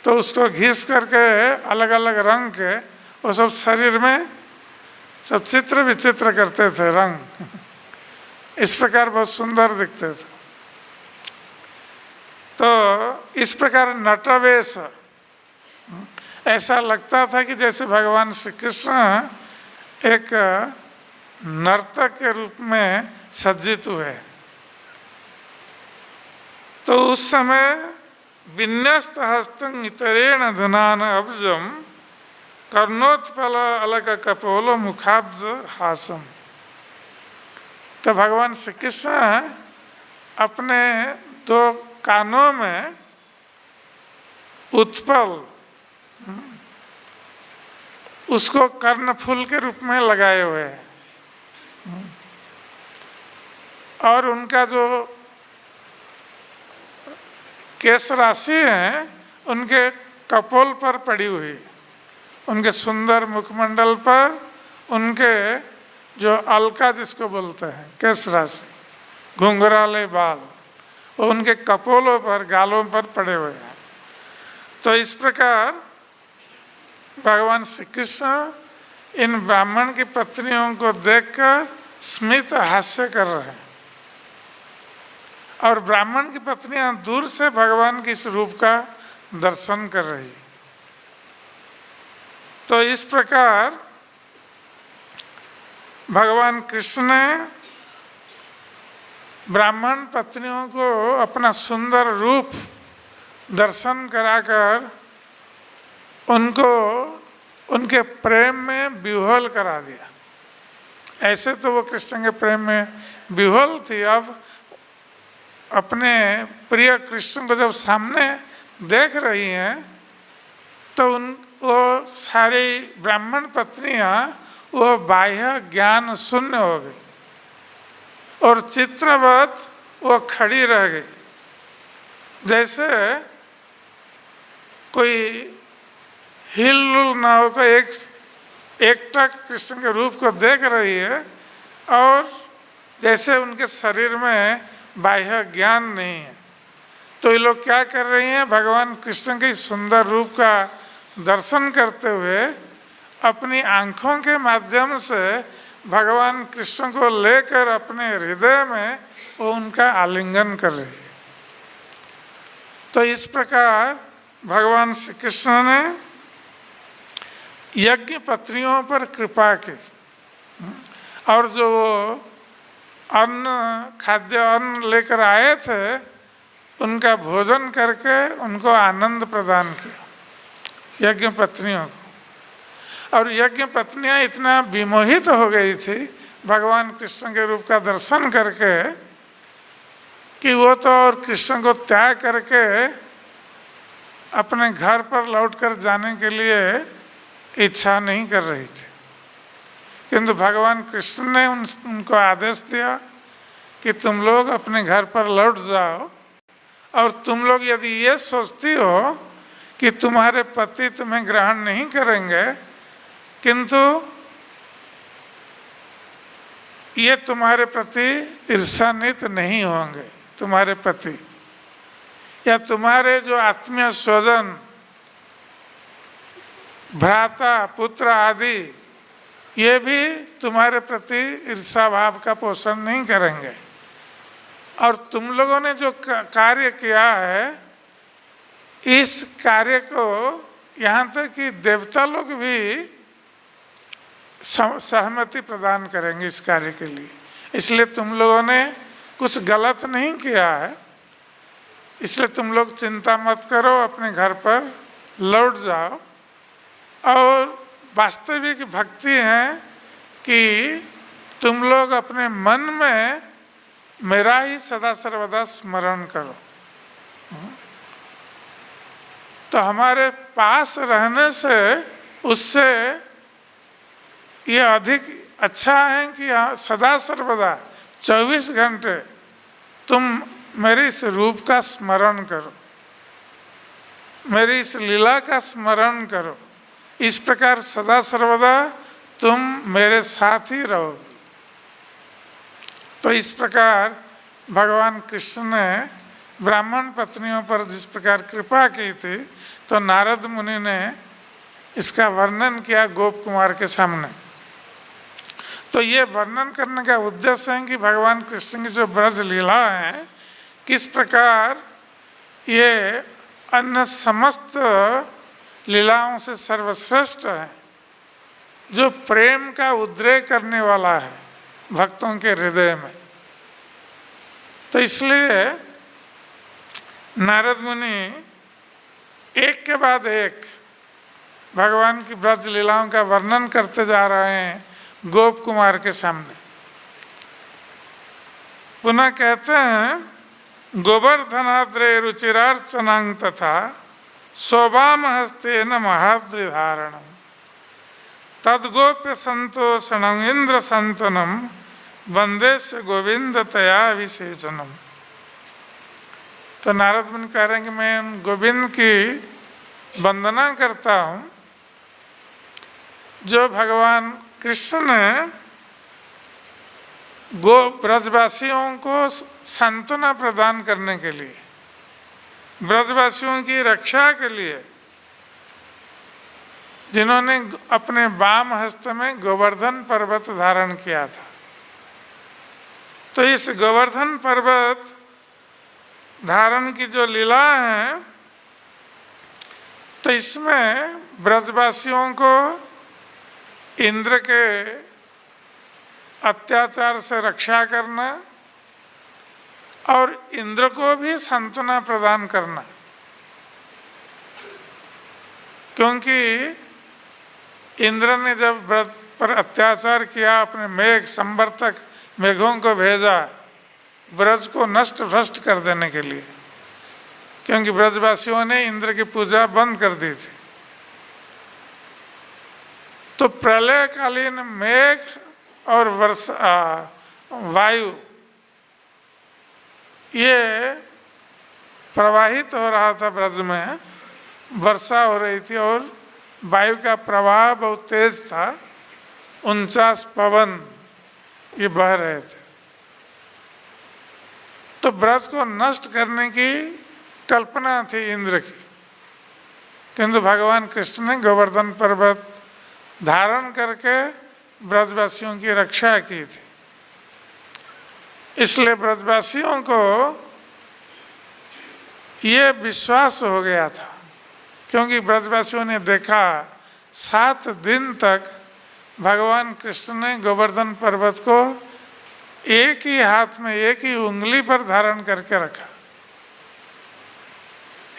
तो उसको घिस करके अलग अलग रंग के वो सब शरीर में सब चित्र विचित्र करते थे रंग। इस प्रकार बहुत सुंदर दिखते थे। तो इस प्रकार नटवेश, ऐसा लगता था कि जैसे भगवान श्री कृष्ण एक नर्तक के रूप में सज्जित हुए। तो उस समय विन्यस्त हस्तं इतरेण धुनान अब्जम कर्णोत्पल अलक कपोलो मुखाब्ज हासम। तो भगवान श्री कृष्ण अपने दो कानों में उत्पल उसको कर्णफूल के रूप में लगाए हुए हैं और उनका जो केश राशि है उनके कपोल पर पड़ी हुई, उनके सुंदर मुखमंडल पर उनके जो अलका जिसको बोलते हैं केश राशि घुंघराले बाल वो उनके कपोलों पर गालों पर पड़े हुए हैं। तो इस प्रकार भगवान श्री कृष्ण इन ब्राह्मण की पत्नियों को देखकर स्मित हास्य कर रहे हैं और ब्राह्मण की पत्नियां दूर से भगवान के इस रूप का दर्शन कर रही। तो इस प्रकार भगवान कृष्ण ने ब्राह्मण पत्नियों को अपना सुंदर रूप दर्शन कराकर उनको उनके प्रेम में विह्वल करा दिया। ऐसे तो वो कृष्ण के प्रेम में विह्वल थी, अब अपने प्रिय कृष्ण को जब सामने देख रही हैं तो वो सारी ब्राह्मण पत्नियां वो बाह्य ज्ञान शून्य हो गई और चित्रवत वो खड़ी रह गई, जैसे कोई हिल ना होकर एकटक कृष्ण के रूप को देख रही है और जैसे उनके शरीर में बाह्य ज्ञान नहीं है। तो ये लोग क्या कर रही हैं, भगवान कृष्ण के सुंदर रूप का दर्शन करते हुए अपनी आँखों के माध्यम से भगवान कृष्ण को लेकर अपने हृदय में वो उनका आलिंगन कर रही है। तो इस प्रकार भगवान श्री कृष्ण ने यज्ञ पत्नियों पर कृपा की और जो अन्न खाद्य अन्न लेकर आए थे उनका भोजन करके उनको आनंद प्रदान किया यज्ञ पत्नियों को। और यज्ञ पत्नियां इतना विमोहित हो गई थी भगवान कृष्ण के रूप का दर्शन करके कि वो तो और कृष्ण को त्याग करके अपने घर पर लौटकर जाने के लिए इच्छा नहीं कर रही थी, किंतु भगवान कृष्ण ने उनको आदेश दिया कि तुम लोग अपने घर पर लौट जाओ और तुम लोग यदि ये सोचती हो कि तुम्हारे पति तुम्हें ग्रहण नहीं करेंगे किंतु ये तुम्हारे प्रति ईर्ष्यान्वित नहीं होंगे, तुम्हारे पति या तुम्हारे जो आत्मीय स्वजन भ्राता पुत्र आदि ये भी तुम्हारे प्रति ईर्ष्या भाव का पोषण नहीं करेंगे। और तुम लोगों ने जो कार्य किया है इस कार्य को यहाँ तक कि देवता लोग भी सहमति प्रदान करेंगे इस कार्य के लिए, इसलिए तुम लोगों ने कुछ गलत नहीं किया है, इसलिए तुम लोग चिंता मत करो, अपने घर पर लौट जाओ। और वास्तविक भक्ति है कि तुम लोग अपने मन में मेरा ही सदा सर्वदा स्मरण करो। तो हमारे पास रहने से उससे ये अधिक अच्छा है कि सदा सर्वदा 24 घंटे तुम मेरे इस रूप का स्मरण करो, मेरी इस लीला का स्मरण करो, इस प्रकार सदा सर्वदा तुम मेरे साथ ही रहो। तो इस प्रकार भगवान कृष्ण ने ब्राह्मण पत्नियों पर जिस प्रकार कृपा की थी तो नारद मुनि ने इसका वर्णन किया गोप कुमार के सामने। तो ये वर्णन करने का उद्देश्य है कि भगवान कृष्ण की जो ब्रज लीला है किस प्रकार ये अन्य समस्त लीलाओं से सर्वश्रेष्ठ है, जो प्रेम का उद्रेक करने वाला है भक्तों के हृदय में। तो इसलिए नारद मुनि एक के बाद एक भगवान की ब्रज लीलाओं का वर्णन करते जा रहे हैं गोप कुमार के सामने। पुनः कहते हैं गोवर्धनाद्रे रुचिरार्चनांग तथा शोभाम हस्ते न महाद्रिधारणम तद्गोप्य संतोषणम इंद्र संतनम वंदे से गोविंद तया विशेषणम। तो नारद मुनि कह रहे हैं कि मैं गोविंद की वंदना करता हूँ जो भगवान कृष्ण ने ब्रजवासियों को सांत्वना प्रदान करने के लिए, ब्रजवासियों की रक्षा के लिए, जिन्होंने अपने वाम हस्त में गोवर्धन पर्वत धारण किया था। तो इस गोवर्धन पर्वत धारण की जो लीला है, तो इसमें ब्रजवासियों को इंद्र के अत्याचार से रक्षा करना और इंद्र को भी सांत्वना प्रदान करना, क्योंकि इंद्र ने जब ब्रज पर अत्याचार किया, अपने मेघ संवर्तक मेघों को भेजा ब्रज को नष्ट भ्रष्ट कर देने के लिए, क्योंकि ब्रजवासियों ने इंद्र की पूजा बंद कर दी थी। तो प्रलयकालीन मेघ और वर्षा वायु ये प्रवाहित हो रहा था ब्रज में, वर्षा हो रही थी और वायु का प्रवाह बहुत तेज था, 49 पवन ये बह रहे थे। तो ब्रज को नष्ट करने की कल्पना थी इंद्र की, किंतु भगवान कृष्ण ने गोवर्धन पर्वत धारण करके ब्रजवासियों की रक्षा की थी। इसलिए ब्रजवासियों को ये विश्वास हो गया था, क्योंकि ब्रजवासियों ने देखा 7 दिन तक भगवान कृष्ण ने गोवर्धन पर्वत को एक ही हाथ में, एक ही उंगली पर धारण करके रखा।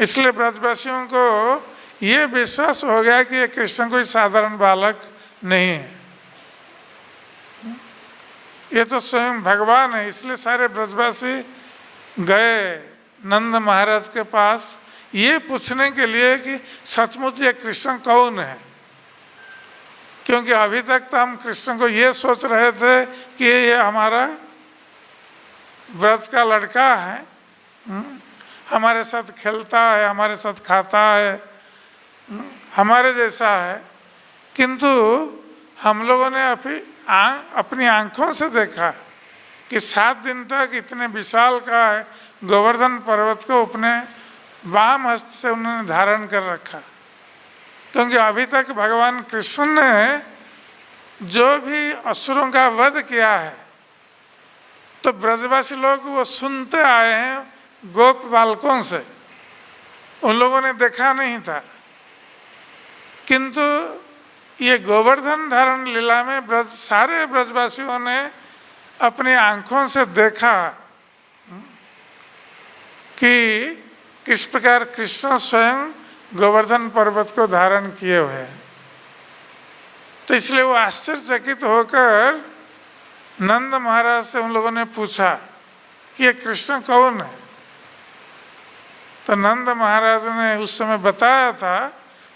इसलिए ब्रजवासियों को ये विश्वास हो गया कि ये कृष्ण कोई साधारण बालक नहीं है, ये तो स्वयं भगवान है। इसलिए सारे ब्रजवासी गए नंद महाराज के पास ये पूछने के लिए कि सचमुच ये कृष्ण कौन है, क्योंकि अभी तक तो हम कृष्ण को ये सोच रहे थे कि ये हमारा ब्रज का लड़का है, हमारे साथ खेलता है, हमारे साथ खाता है, हमारे जैसा है। किंतु हम लोगों ने अपनी आंखों से देखा कि 7 दिन तक इतने विशाल का है गोवर्धन पर्वत को अपने वाम हस्त से उन्होंने धारण कर रखा, क्योंकि अभी तक भगवान कृष्ण ने जो भी असुरों का वध किया है तो ब्रजवासी लोग वो सुनते आए हैं गोप बालकों से, उन लोगों ने देखा नहीं था। किंतु ये गोवर्धन धारण लीला में सारे ब्रजवासियों ने अपनी आंखों से देखा कि किस प्रकार कृष्ण स्वयं गोवर्धन पर्वत को धारण किए हुए हैं। तो इसलिए वो आश्चर्यचकित होकर नंद महाराज से उन लोगों ने पूछा कि ये कृष्ण कौन है। तो नंद महाराज ने उस समय बताया था,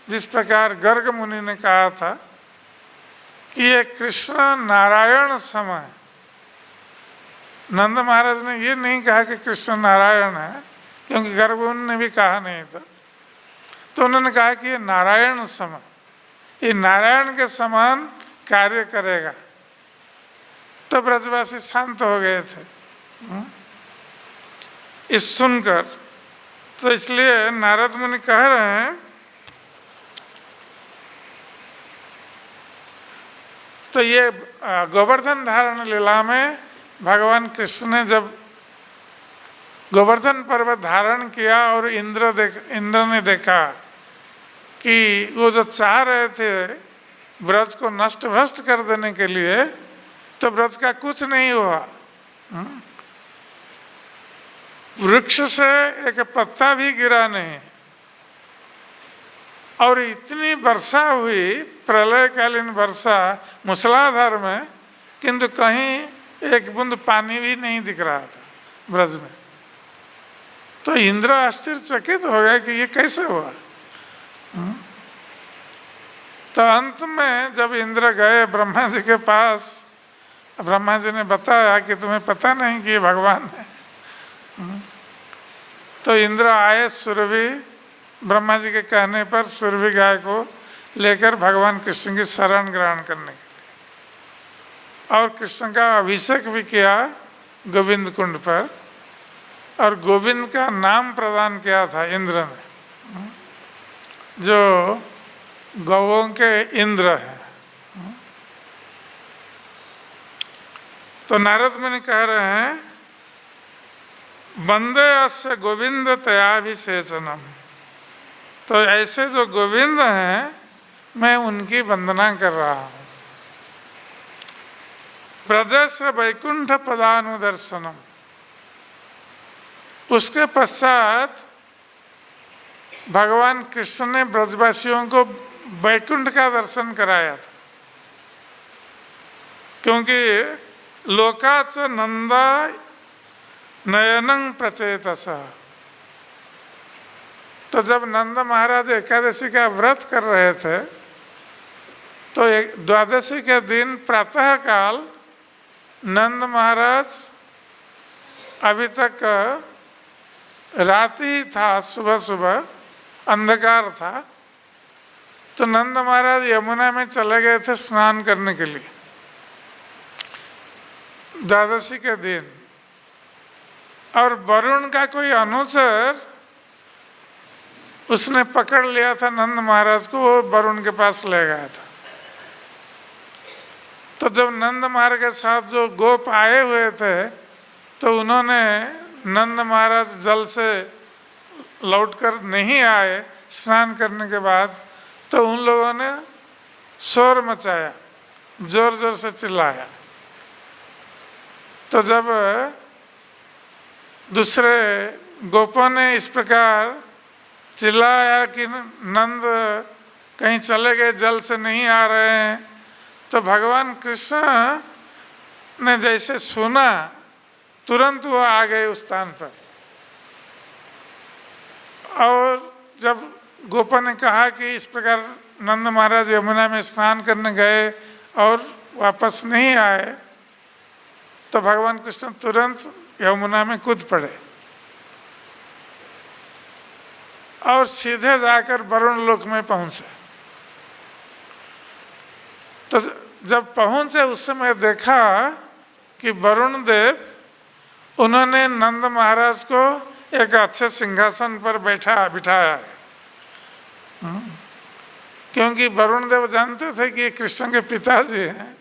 जिस प्रकार गर्ग मुनि ने कहा था कि ये कृष्ण नारायण सम है। नंद महाराज ने ये नहीं कहा कि कृष्ण नारायण है, क्योंकि गर्ग मुनि ने भी कहा नहीं था। तो उन्होंने कहा कि ये नारायण सम, ये नारायण के समान कार्य करेगा। तो ब्रजवासी शांत हो गए थे इस सुनकर। तो इसलिए नारद मुनि कह रहे हैं, तो ये गोवर्धन धारण लीला में भगवान कृष्ण ने जब गोवर्धन पर्वत धारण किया और इंद्र ने देखा कि वो जो चाह रहे थे ब्रज को नष्ट भ्रष्ट कर देने के लिए, तो ब्रज का कुछ नहीं हुआ। वृक्ष से एक पत्ता भी गिरा नहीं, और इतनी वर्षा हुई, प्रलयकालीन वर्षा मूसलाधार में, किंतु कहीं एक बूंद पानी भी नहीं दिख रहा था ब्रज में। तो इंद्र आश्चर्यचकित हो गया कि ये कैसे हुआ। तो अंत में जब इंद्र गए ब्रह्मा जी के पास, ब्रह्मा जी ने बताया कि तुम्हें पता नहीं कि ये भगवान है। तो इंद्र आए सुरभि, ब्रह्मा जी के कहने पर सुरभि गाय को लेकर भगवान कृष्ण की शरण ग्रहण करने के लिए, और कृष्ण का अभिषेक भी किया गोविंद कुंड पर, और गोविंद का नाम प्रदान किया था इंद्र ने, जो गौओं के इंद्र है। तो नारद मुनि कह रहे हैं, वंदे अस्य गोविंद तयाभिषेचनम। तो ऐसे जो गोविंद हैं, मैं उनकी वंदना कर रहा हूँ। ब्रजस वैकुंठ पदानुदर्शनम। उसके पश्चात भगवान कृष्ण ने ब्रजवासियों को वैकुंठ का दर्शन कराया था, क्योंकि लोकाच नंदा नयनं प्रचेतस। तो जब नंद महाराज एकादशी का व्रत कर रहे थे, तो द्वादशी के दिन प्रातः काल नंद महाराज, अभी तक रात ही था, सुबह सुबह अंधकार था, तो नंद महाराज यमुना में चले गए थे स्नान करने के लिए द्वादशी के दिन। और वरुण का कोई अनुचर उसने पकड़ लिया था नंद महाराज को, वो वरुण के पास ले गया था। तो जब नंद महाराज के साथ जो गोप आए हुए थे, तो उन्होंने नंद महाराज जल से लौटकर नहीं आए स्नान करने के बाद, तो उन लोगों ने शोर मचाया, जोर जोर से चिल्लाया। तो जब दूसरे गोपों ने इस प्रकार चिल्लाया कि नंद कहीं चले गए, जल से नहीं आ रहे हैं, तो भगवान कृष्ण ने जैसे सुना, तुरंत वो आ गए उस स्थान पर। और जब गोपों ने कहा कि इस प्रकार नंद महाराज यमुना में स्नान करने गए और वापस नहीं आए, तो भगवान कृष्ण तुरंत यमुना में कूद पड़े और सीधे जाकर वरुण लोक में पहुंचे। तो जब पहुंचे उस समय देखा कि वरुण देव, उन्होंने नंद महाराज को एक अच्छे सिंहासन पर बिठाया है, क्योंकि वरुण देव जानते थे कि ये कृष्ण के पिताजी हैं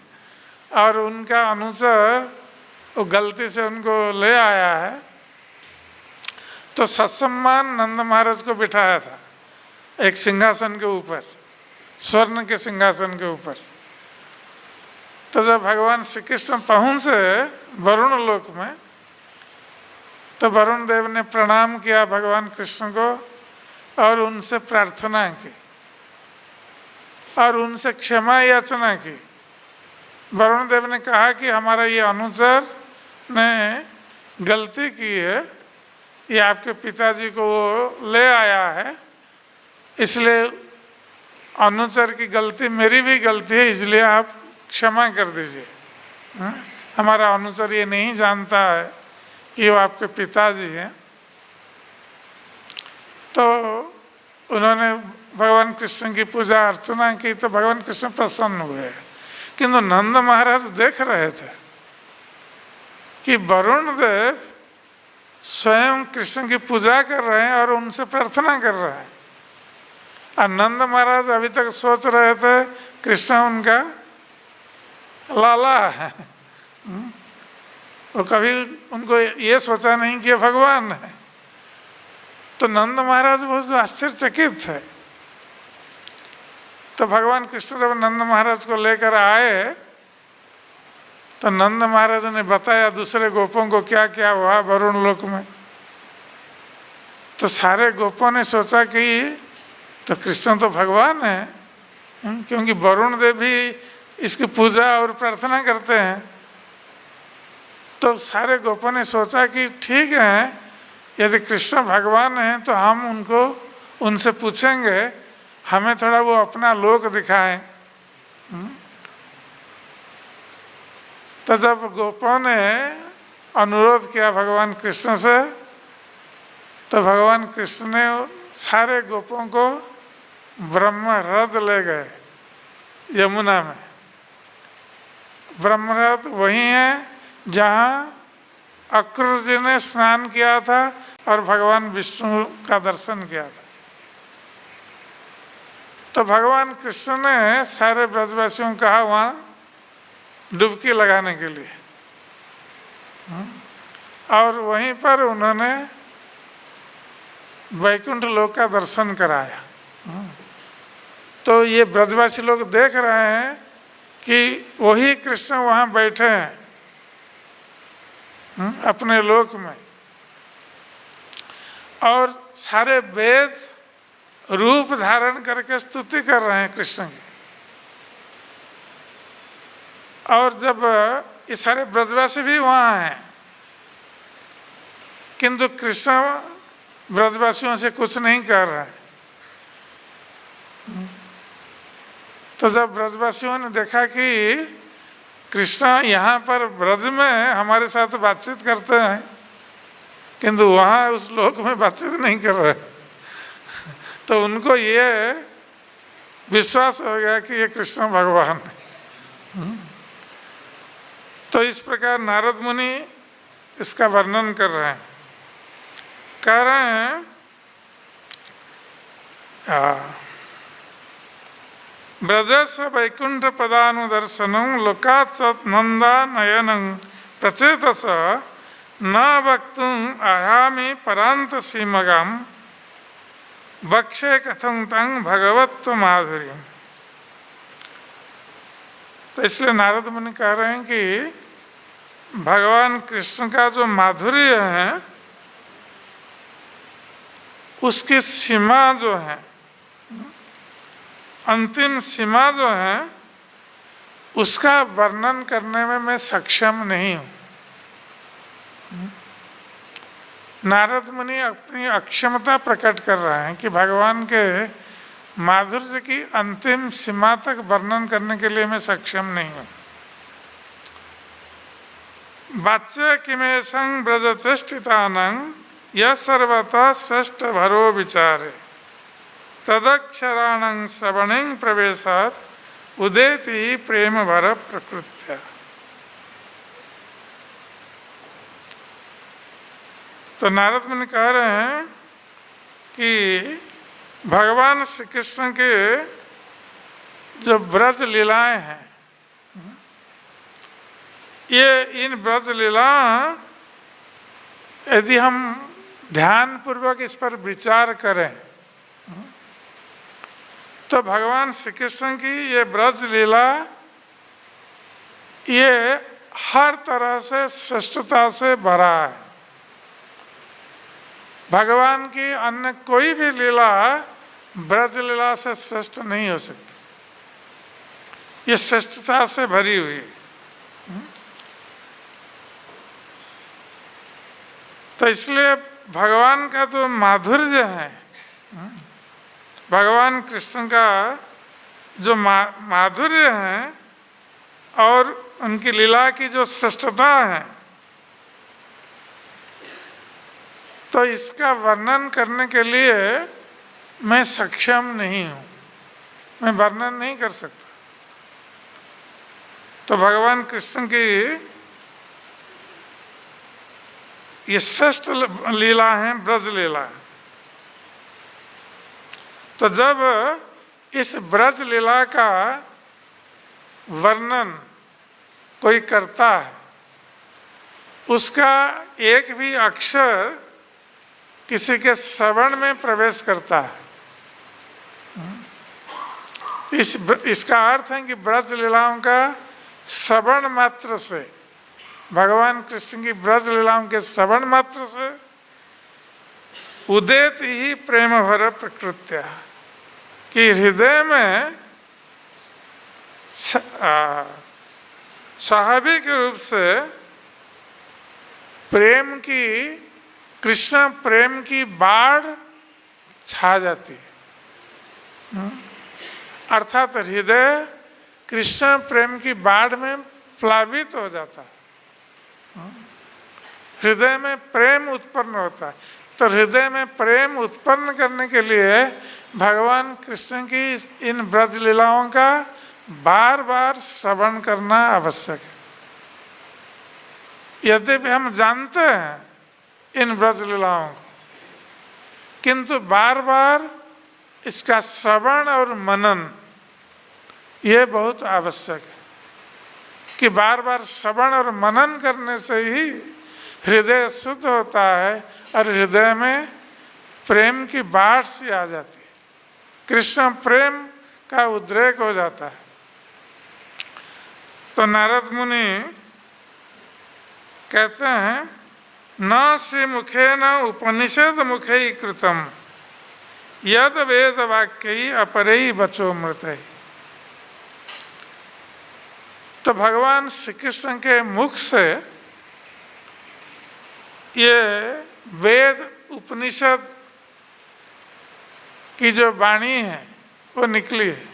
और उनका अनुचर वो गलती से उनको ले आया है। तो सत्सम्मान नंद महाराज को बिठाया था एक सिंहासन के ऊपर, स्वर्ण के सिंहासन के ऊपर। तो जब भगवान श्री कृष्ण पहुंचे वरुण लोक में, तो वरुण देव ने प्रणाम किया भगवान कृष्ण को और उनसे प्रार्थना की और उनसे क्षमा याचना की। वरुण देव ने कहा कि हमारा ये अनुचर ने गलती की है, ये आपके पिताजी को वो ले आया है, इसलिए अनुचर की गलती मेरी भी गलती है, इसलिए आप क्षमा कर दीजिए। हमारा अनुचर ये नहीं जानता है कि वो आपके पिताजी हैं। तो उन्होंने भगवान कृष्ण की पूजा अर्चना की, तो भगवान कृष्ण प्रसन्न हुए। किंतु नंद महाराज देख रहे थे कि वरुण देव स्वयं कृष्ण की पूजा कर रहे हैं और उनसे प्रार्थना कर रहे हैं, और नंद महाराज अभी तक सोच रहे थे कृष्ण उनका लाला है। वो कभी उनको ये सोचा नहीं कि ये भगवान है। तो नंद महाराज बहुत आश्चर्यचकित थे। तो भगवान कृष्ण जब नंद महाराज को लेकर आए, तो नंद महाराज ने बताया दूसरे गोपों को क्या क्या हुआ वरुण लोक में। तो सारे गोपों ने सोचा कि तो कृष्ण तो भगवान है, क्योंकि वरुण देव भी इसकी पूजा और प्रार्थना करते हैं। तो सारे गोपों ने सोचा कि ठीक है, यदि कृष्ण भगवान हैं तो हम उनसे पूछेंगे, हमें थोड़ा वो अपना लोक दिखाएं। तो जब गोपों ने अनुरोध किया भगवान कृष्ण से, तो भगवान कृष्ण ने सारे गोपों को ब्रह्मरथ ले गए यमुना में। ब्रह्मरथ वही है जहाँ अक्रूर जी ने स्नान किया था और भगवान विष्णु का दर्शन किया था। तो भगवान कृष्ण ने सारे ब्रजवासियों को कहा वहाँ डुबकी लगाने के लिए, और वहीं पर उन्होंने वैकुंठ लोक का दर्शन कराया। तो ये ब्रजवासी लोग देख रहे हैं कि वही कृष्ण वहाँ बैठे हैं अपने लोक में, और सारे वेद रूप धारण करके स्तुति कर रहे हैं कृष्ण की। और जब ये सारे ब्रजवासी भी वहाँ हैं, किंतु कृष्ण ब्रजवासियों से कुछ नहीं कर रहे हैं। तो जब ब्रजवासियों ने देखा कि कृष्ण यहाँ पर ब्रज में हमारे साथ बातचीत करते हैं, किंतु वहाँ उस लोक में बातचीत नहीं कर रहे, तो उनको ये विश्वास हो गया कि ये कृष्ण भगवान है। तो इस प्रकार नारद मुनि इसका वर्णन कर रहे हैं। कह रहे हैं ब्रजस्व वैकुंठ पदानुदर्शनं लोकात् सत् नंदा नयनं प्रचेतस न वक्तुम् अर्हामि परांत सीमगाम वक्षे कथं तं भगवत्व माधुर्य। तो इसलिए नारद मुनि कह रहे हैं कि भगवान कृष्ण का जो माधुर्य है उसकी सीमा जो है, अंतिम सीमा जो है, उसका वर्णन करने में मैं सक्षम नहीं हूँ। नारद मुनि अपनी अक्षमता प्रकट कर रहे हैं कि भगवान के माधुर्य की अंतिम सीमा तक वर्णन करने के लिए मैं सक्षम नहीं हूँ। वाच्य किमेशं ब्रजचेष्टितानां यः सर्वतः श्रेष्ठ भरो विचारे तदक्षराणां श्रवणं प्रवेशात् उदेति प्रेम भर प्रकृत्या। तो नारद मुनि कह रहे हैं कि भगवान श्री कृष्ण के जो ब्रज लीलाएं हैं, ये इन ब्रज लीला यदि हम ध्यान पूर्वक इस पर विचार करें तो भगवान श्री कृष्ण की ये ब्रज लीला ये हर तरह से श्रेष्ठता से भरा है। भगवान की अन्य कोई भी लीला ब्रज लीला से श्रेष्ठ नहीं हो सकती, ये श्रेष्ठता से भरी हुई है। तो इसलिए भगवान का जो माधुर्य है, भगवान कृष्ण का जो माधुर्य है और उनकी लीला की जो श्रेष्ठता है, तो इसका वर्णन करने के लिए मैं सक्षम नहीं हूँ, मैं वर्णन नहीं कर सकता। तो भगवान कृष्ण की ये श्रेष्ठ लीला है, ब्रज लीला। तो जब इस ब्रज लीला का वर्णन कोई करता है, उसका एक भी अक्षर किसी के श्रवण में प्रवेश करता है, इसका अर्थ है कि ब्रज लीलाओं का श्रवण मात्र से, भगवान कृष्ण की ब्रज लीलाओं के श्रवण मात्र से उदेत ही प्रेम भर प्रकृत्या, कि हृदय में स्वाभाविक रूप से प्रेम की, कृष्ण प्रेम की बाढ़ छा जाती है। अर्थात हृदय कृष्ण प्रेम की बाढ़ में प्लावित हो जाता है। हृदय में प्रेम उत्पन्न होता है। तो हृदय में प्रेम उत्पन्न करने के लिए भगवान कृष्ण की इन ब्रज लीलाओं का बार बार श्रवण करना आवश्यक है। यद्यपि हम जानते हैं इन ब्रज लीलाओं को, किंतु बार बार इसका श्रवण और मनन ये बहुत आवश्यक है कि बार बार श्रवण और मनन करने से ही हृदय शुद्ध होता है और हृदय में प्रेम की बाढ़ सी आ जाती है, कृष्ण प्रेम का उद्रेक हो जाता है। तो नारद मुनि कहते हैं, न श्री मुखे न उपनिषद मुखे कृतम यद वेद वाक्य अपरे बचो मृत। तो भगवान श्री कृष्ण के मुख से ये वेद उपनिषद की जो वाणी है वो निकली है।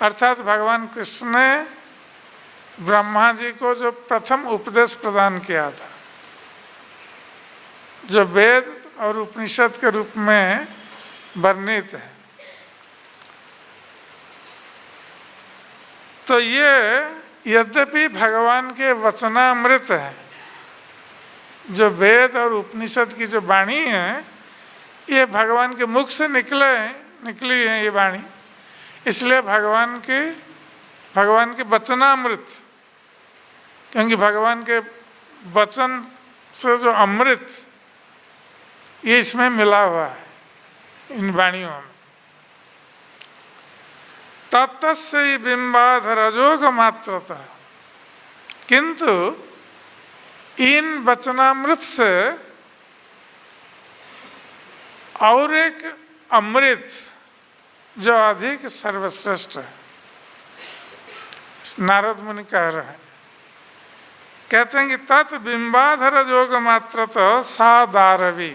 अर्थात भगवान कृष्ण ने ब्रह्मा जी को जो प्रथम उपदेश प्रदान किया था, जो वेद और उपनिषद के रूप में वर्णित है, तो ये यद्यपि भगवान के वचनामृत है, जो वेद और उपनिषद की जो वाणी है ये भगवान के मुख से निकली है ये वाणी। इसलिए भगवान के वचनामृत, क्योंकि भगवान के वचन से जो अमृत ये इसमें मिला हुआ है इन वाणियों में। तत्तस्य बिंबाधर अजोग मात्रतः, किंतु इन वचनामृत से और एक अमृत जो अधिक सर्वश्रेष्ठ है, नारद मुनि कह रहे हैं, कहते हैं कि तत् बिंबाधर जोग मात्रतः सा दारवी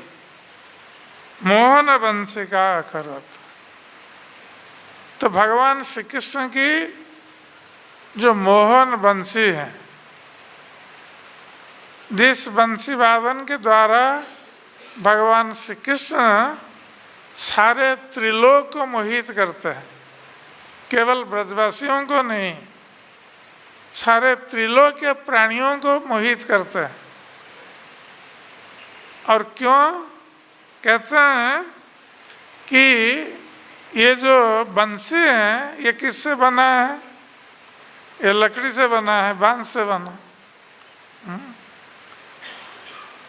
मोहन वंशिका अकरत। तो भगवान श्री कृष्ण की जो मोहन वंशी है, जिस वंशी वादन के द्वारा भगवान श्री कृष्ण सारे त्रिलोक को मोहित करते हैं, केवल ब्रजवासियों को नहीं, सारे त्रिलोक के प्राणियों को मोहित करते हैं। और क्यों कहते हैं कि ये जो बंसी है ये किससे बना है? ये लकड़ी से बना है, बांस से बना।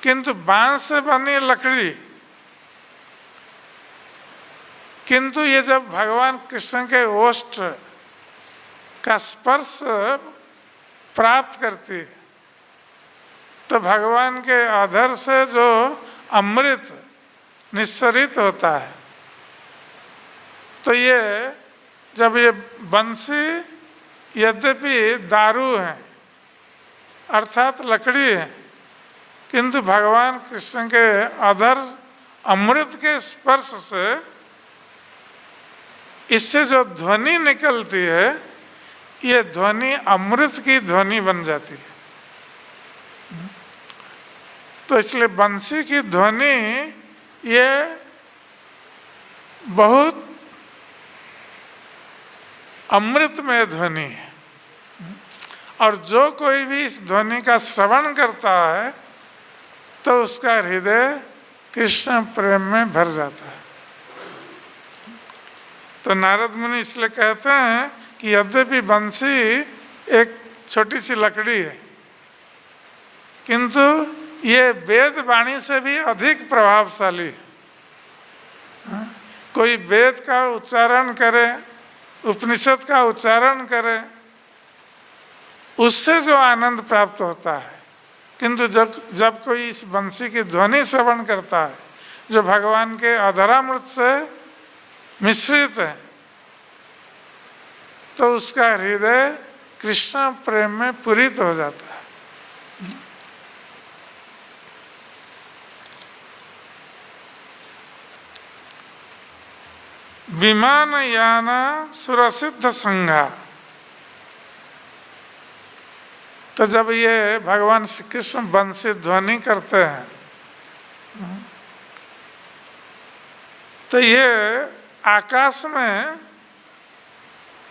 किंतु बांस से बनी लकड़ी, किंतु ये जब भगवान कृष्ण के ओष्ठ का स्पर्श प्राप्त करती है तो भगवान के अधर से जो अमृत निस्सरित होता है, तो ये जब ये बंसी यद्यपि दारू है अर्थात लकड़ी है, किंतु भगवान कृष्ण के अधर अमृत के स्पर्श से इससे जो ध्वनि निकलती है ये ध्वनि अमृत की ध्वनि बन जाती है। तो इसलिए बंसी की ध्वनि ये बहुत अमृतमय ध्वनि है, और जो कोई भी इस ध्वनि का श्रवण करता है तो उसका हृदय कृष्ण प्रेम में भर जाता है। तो नारद मुनि इसलिए कहते हैं कि यद्यपि बंसी एक छोटी सी लकड़ी है, किंतु ये वेद वाणी से भी अधिक प्रभावशाली है। कोई वेद का उच्चारण करे, उपनिषद का उच्चारण करे, उससे जो आनंद प्राप्त होता है, किंतु जब कोई इस बंसी की ध्वनि श्रवण करता है जो भगवान के अधरामृत से मिश्रित है, तो उसका हृदय कृष्ण प्रेम में पूरित हो जाता है। विमान याना सुरसिद्ध संघा। तो जब ये भगवान श्री कृष्ण बंसी ध्वनि करते हैं, तो ये आकाश में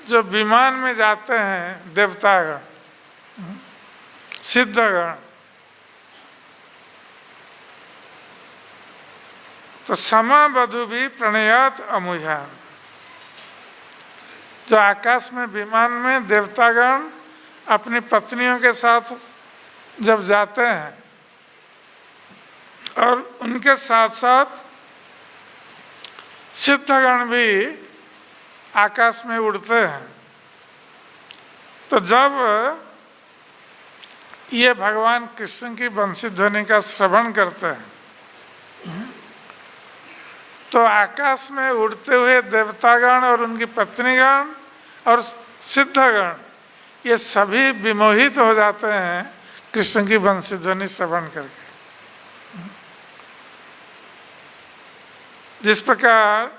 जो विमान में जाते हैं देवतागण, सिद्धगण, तो समावधु भी प्रणयात अमुह्यान। जो आकाश में विमान में देवतागण अपनी पत्नियों के साथ जब जाते हैं और उनके साथ साथ सिद्धगण भी आकाश में उड़ते हैं, तो जब ये भगवान कृष्ण की बंसी ध्वनि का श्रवण करते हैं, तो आकाश में उड़ते हुए देवतागण और उनकी पत्नीगण और सिद्धगण ये सभी विमोहित हो जाते हैं कृष्ण की बंसी ध्वनि श्रवण करके। जिस प्रकार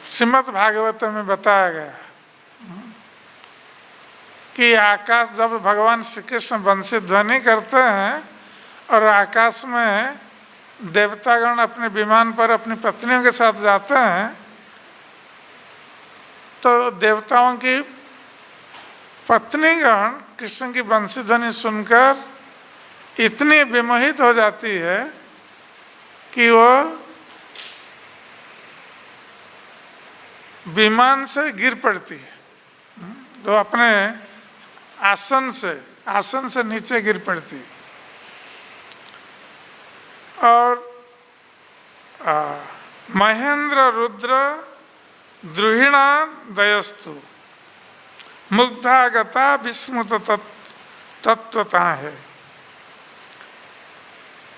श्रीमद् भागवत में बताया गया कि आकाश जब भगवान श्री कृष्ण बंसी ध्वनि करते हैं और आकाश में देवतागण अपने विमान पर अपनी पत्नियों के साथ जाते हैं, तो देवताओं की पत्नीगण कृष्ण की बंसी ध्वनि सुनकर इतनी विमोहित हो जाती है कि वो विमान से गिर पड़ती है, तो अपने आसन से नीचे गिर पड़ती है। और महेंद्र रुद्र द्रुहिणा दयस्तु मुग्धागता विस्मृत तत्वता है।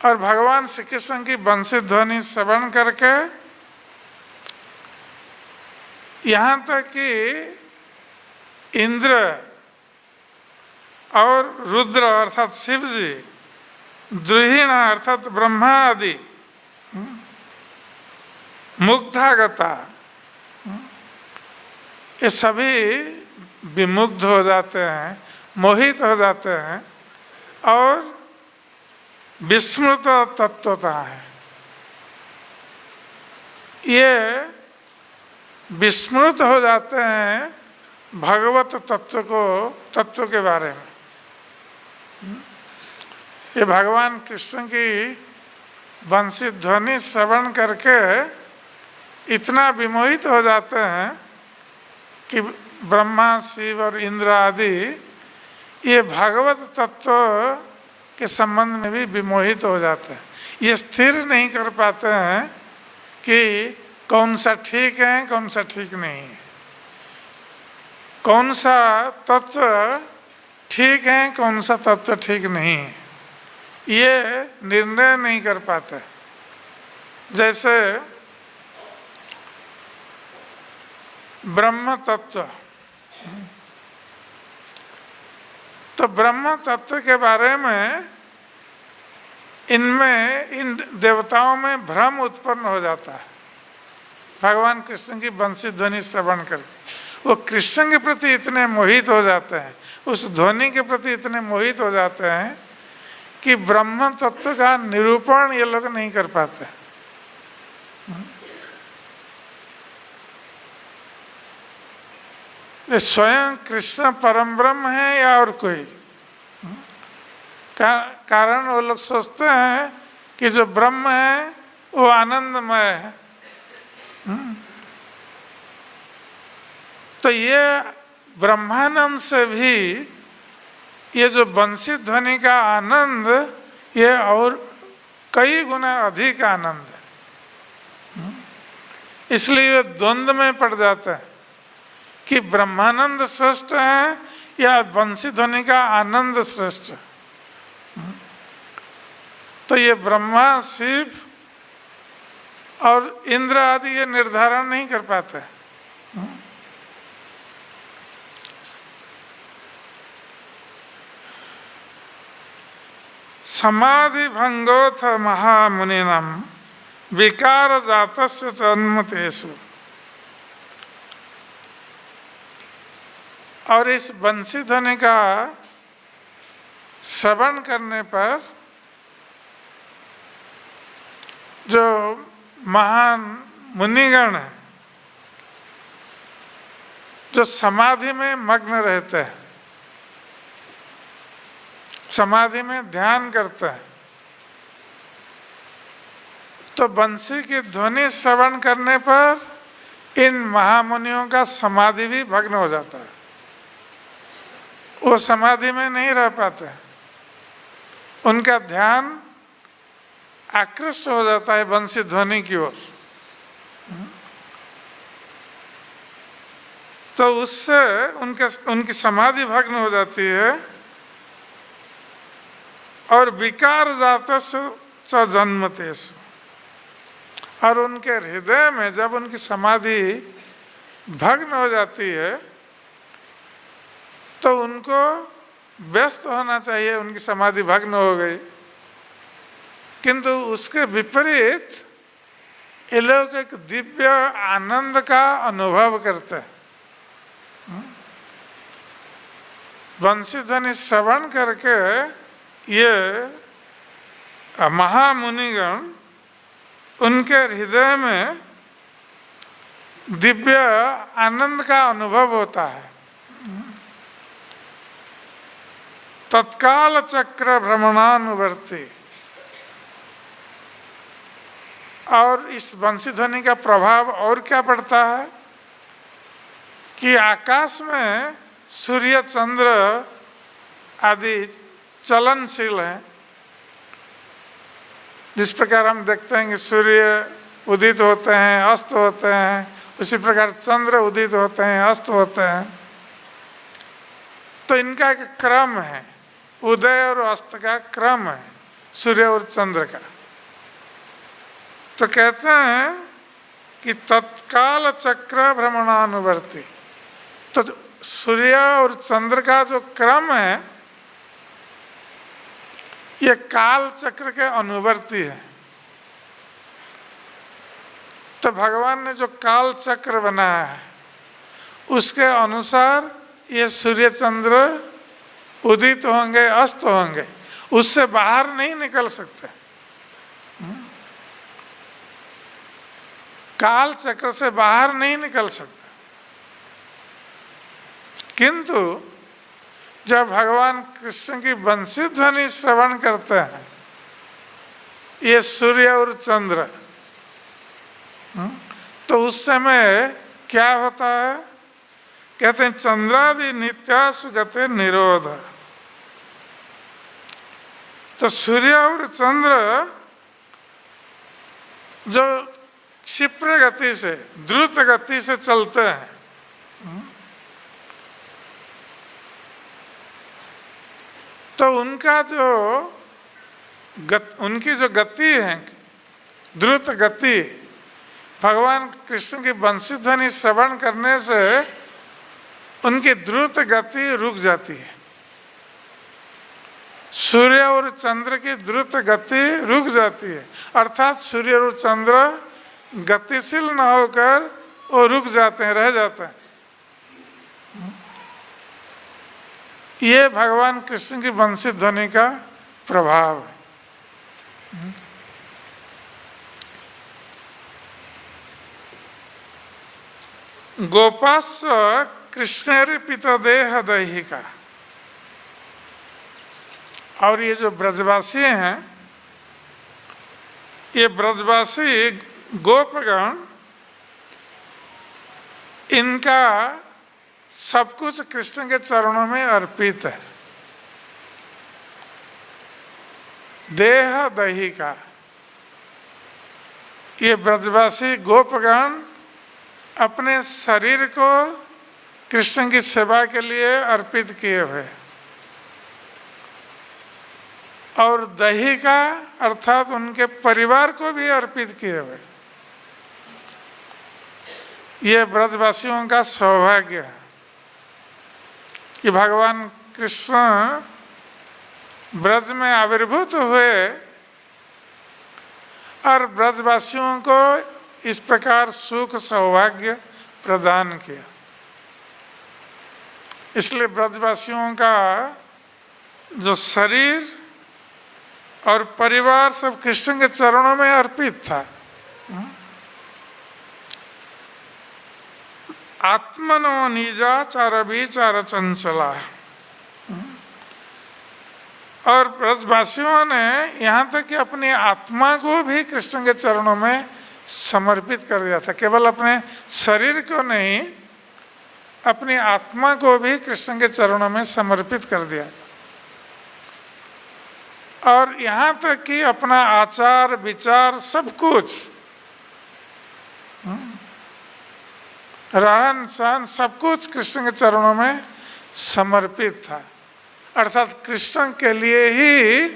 और भगवान श्री कृष्ण की बंसी ध्वनि श्रवण करके यहाँ तक कि इंद्र और रुद्र अर्थात शिव जी, द्रुहिणा अर्थात ब्रह्मा आदि, मुग्धागता, ये सभी विमुग्ध हो जाते हैं, मोहित हो जाते हैं और विस्मृत तत्वता है। ये विस्मृत हो जाते हैं भगवत तत्व के बारे में। ये भगवान कृष्ण की बंसी ध्वनि श्रवण करके इतना विमोहित हो जाते हैं कि ब्रह्मा, शिव और इंद्र आदि ये भगवत तत्व के संबंध में भी विमोहित हो जाते हैं। ये स्थिर नहीं कर पाते हैं कि कौन सा ठीक है, कौन सा ठीक नहीं है, कौन सा तत्व ठीक है, कौन सा तत्व ठीक नहीं है, ये निर्णय नहीं कर पाते। जैसे ब्रह्म तत्व, तो ब्रह्म तत्व के बारे में इन देवताओं में भ्रम उत्पन्न हो जाता है भगवान कृष्ण की बंसी ध्वनि श्रवण करके। वो कृष्ण के प्रति इतने मोहित हो जाते हैं, उस ध्वनि के प्रति इतने मोहित हो जाते हैं कि ब्रह्म तत्व का निरूपण ये लोग नहीं कर पाते। स्वयं कृष्ण परम ब्रह्म है या और कोई कारण वो लोग सोचते हैं कि जो ब्रह्म है वो आनंदमय है। तो ये ब्रह्मानंद से भी ये जो बंसी ध्वनि का आनंद ये और कई गुना अधिक आनंद है। इसलिए ये द्वंद्व में पड़ जाता है कि ब्रह्मानंद श्रेष्ठ है या बंसी ध्वनि का आनंद श्रेष्ठ है। तो ये ब्रह्मा, शिव और इंद्र आदि ये निर्धारण नहीं कर पाते। समाधि भंगोथ महामुनिनम विकार जातस्य जन्मतेषु। और इस बंसी ध्वनि का श्रवण करने पर जो महान मुनिगण हैं, जो समाधि में मग्न रहते हैं, समाधि में ध्यान करते हैं, तो बंसी की ध्वनि श्रवण करने पर इन महामुनियों का समाधि भी भग्न हो जाता है। वो समाधि में नहीं रह पाते, उनका ध्यान आकृष्ट हो जाता है बंसी ध्वनि की ओर। तो उससे उनकी समाधि भग्न हो जाती है और विकार जातस्य जन्मतेषु। और उनके हृदय में जब उनकी समाधि भग्न हो जाती है तो उनको व्यस्त होना चाहिए, उनकी समाधि भग्न हो गई, किंतु उसके विपरीत ये लोग एक दिव्य आनंद का अनुभव करते हैं। बंसी ध्वनि श्रवण करके ये महामुनिगण उनके हृदय में दिव्य आनंद का अनुभव होता है। तत्काल चक्र भ्रमणानुवर्ती। और इस बंसी ध्वनि का प्रभाव और क्या पड़ता है कि आकाश में सूर्य चंद्र आदि चलनशील हैं। जिस प्रकार हम देखते हैं कि सूर्य उदित होते हैं, अस्त होते हैं, उसी प्रकार चंद्र उदित होते हैं, अस्त होते हैं। तो इनका एक क्रम है, उदय और अस्त का क्रम है सूर्य और चंद्र का। तो कहते हैं कि तत्काल चक्र भ्रमणानुवर्ती। तो सूर्य और चंद्र का जो क्रम है ये काल चक्र के अनुवर्ती है। तो भगवान ने जो काल चक्र बनाया है उसके अनुसार ये सूर्य चंद्र उदित होंगे, अस्त होंगे, उससे बाहर नहीं निकल सकते। काल चक्र से बाहर नहीं निकल सकते। किंतु जब भगवान कृष्ण की बंसी ध्वनि श्रवण करते हैं ये सूर्य और चंद्र, तो उस समय क्या होता है? कहते हैं चंद्रादि नित्यासु गते निरोध। तो सूर्य और चंद्र जो क्षिप्र गति से, द्रुत गति से चलते हैं, तो उनका जो उनकी जो गति है, द्रुत गति, भगवान कृष्ण की बंसी ध्वनि श्रवण करने से उनकी द्रुत गति रुक जाती है। सूर्य और चंद्र की द्रुत गति रुक जाती है, अर्थात सूर्य और चंद्र गतिशील न होकर वो रुक जाते हैं, रह जाते हैं। ये भगवान कृष्ण की बंसी ध्वनि का प्रभाव है। गोपास्य कृष्णेरिपित देह दैहिका। और ये जो ब्रजवासी हैं, ये ब्रजवासी गोपगण, इनका सब कुछ कृष्ण के चरणों में अर्पित है। देह दैहिका, ये ब्रजवासी गोपगण अपने शरीर को कृष्ण की सेवा के लिए अर्पित किए हुए, और दैहिका अर्थात उनके परिवार को भी अर्पित किए हुए। ये ब्रजवासियों का सौभाग्य है कि भगवान कृष्ण ब्रज में आविर्भूत हुए और ब्रजवासियों को इस प्रकार सुख सौभाग्य प्रदान किया। इसलिए ब्रजवासियों का जो शरीर और परिवार सब कृष्ण के चरणों में अर्पित था। आत्मनो निजाचार विचार चंचला, और ब्रजवासियों ने यहाँ तक कि अपनी आत्मा को भी कृष्ण के चरणों में समर्पित कर दिया था। केवल अपने शरीर को नहीं, अपनी आत्मा को भी कृष्ण के चरणों में समर्पित कर दिया था। और यहाँ तक कि अपना आचार विचार सब कुछ, रहन सहन सब कुछ कृष्ण के चरणों में समर्पित था, अर्थात कृष्ण के लिए ही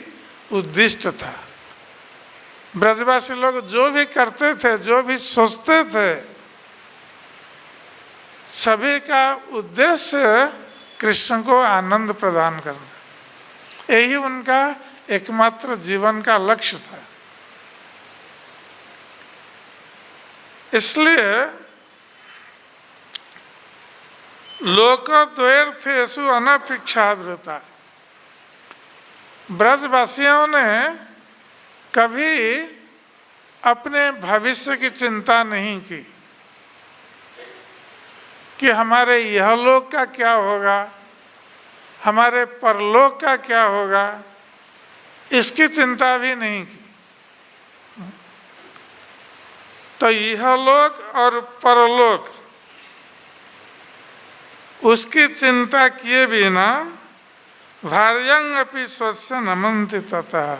उद्दिष्ट था। ब्रजवासी लोग जो भी करते थे, जो भी सोचते थे, सभी का उद्देश्य कृष्ण को आनंद प्रदान करना, यही उनका एकमात्र जीवन का लक्ष्य था। इसलिए लोकद्वैर्थेषु अनपेक्षादृता, ब्रजवासियों ने कभी अपने भविष्य की चिंता नहीं की कि हमारे यहलोक का क्या होगा, हमारे परलोक का क्या होगा, इसकी चिंता भी नहीं की। तो यहलोक और परलोक उसकी चिंता किए बिना भार्यंग अपि स्वस्य नमन्ति ततः,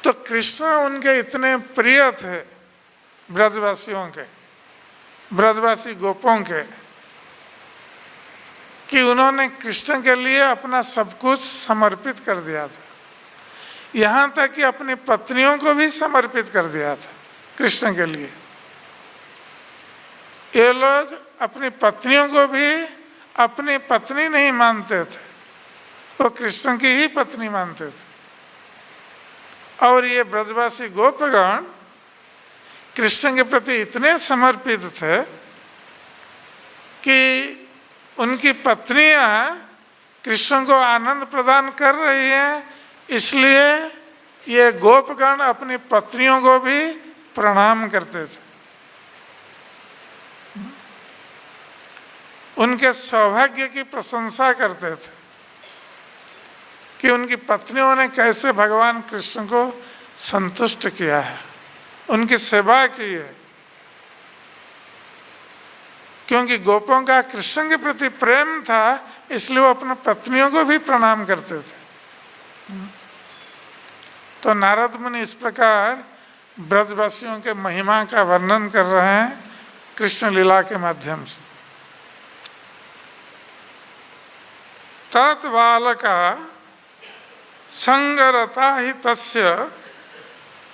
तो कृष्ण उनके इतने प्रिय थे ब्रजवासियों के, ब्रजवासी गोपों के, कि उन्होंने कृष्ण के लिए अपना सब कुछ समर्पित कर दिया था। यहाँ तक कि अपनी पत्नियों को भी समर्पित कर दिया था कृष्ण के लिए। ये लोग अपनी पत्नियों को भी अपनी पत्नी नहीं मानते थे, वो कृष्ण की ही पत्नी मानते थे। और ये ब्रजवासी गोपगण कृष्ण के प्रति इतने समर्पित थे कि उनकी पत्नियां कृष्ण को आनंद प्रदान कर रही हैं, इसलिए ये गोपगण अपनी पत्नियों को भी प्रणाम करते थे। उनके सौभाग्य की प्रशंसा करते थे कि उनकी पत्नियों ने कैसे भगवान कृष्ण को संतुष्ट किया है, उनकी सेवा की है। क्योंकि गोपों का कृष्ण के प्रति प्रेम था, इसलिए वो अपनी पत्नियों को भी प्रणाम करते थे। तो नारद मुनि इस प्रकार ब्रजवासियों के महिमा का वर्णन कर रहे हैं कृष्ण लीला के माध्यम से। तत् बालका संगरता ही तस्य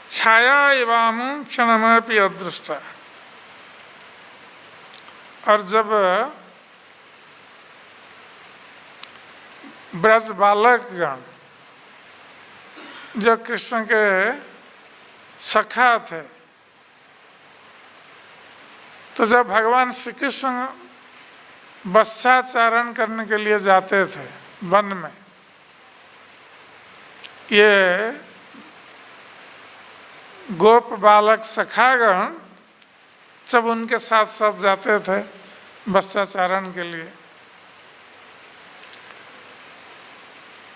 छाया एवामु क्षणमपि अदृष्टा, और जब ब्रज बालकगण जो कृष्ण के सखा थे, तो जब भगवान श्री कृष्ण बस्साचारण करने के लिए जाते थे वन में, ये गोप बालक सखागण जब उनके साथ साथ जाते थे बस्साचारण के लिए,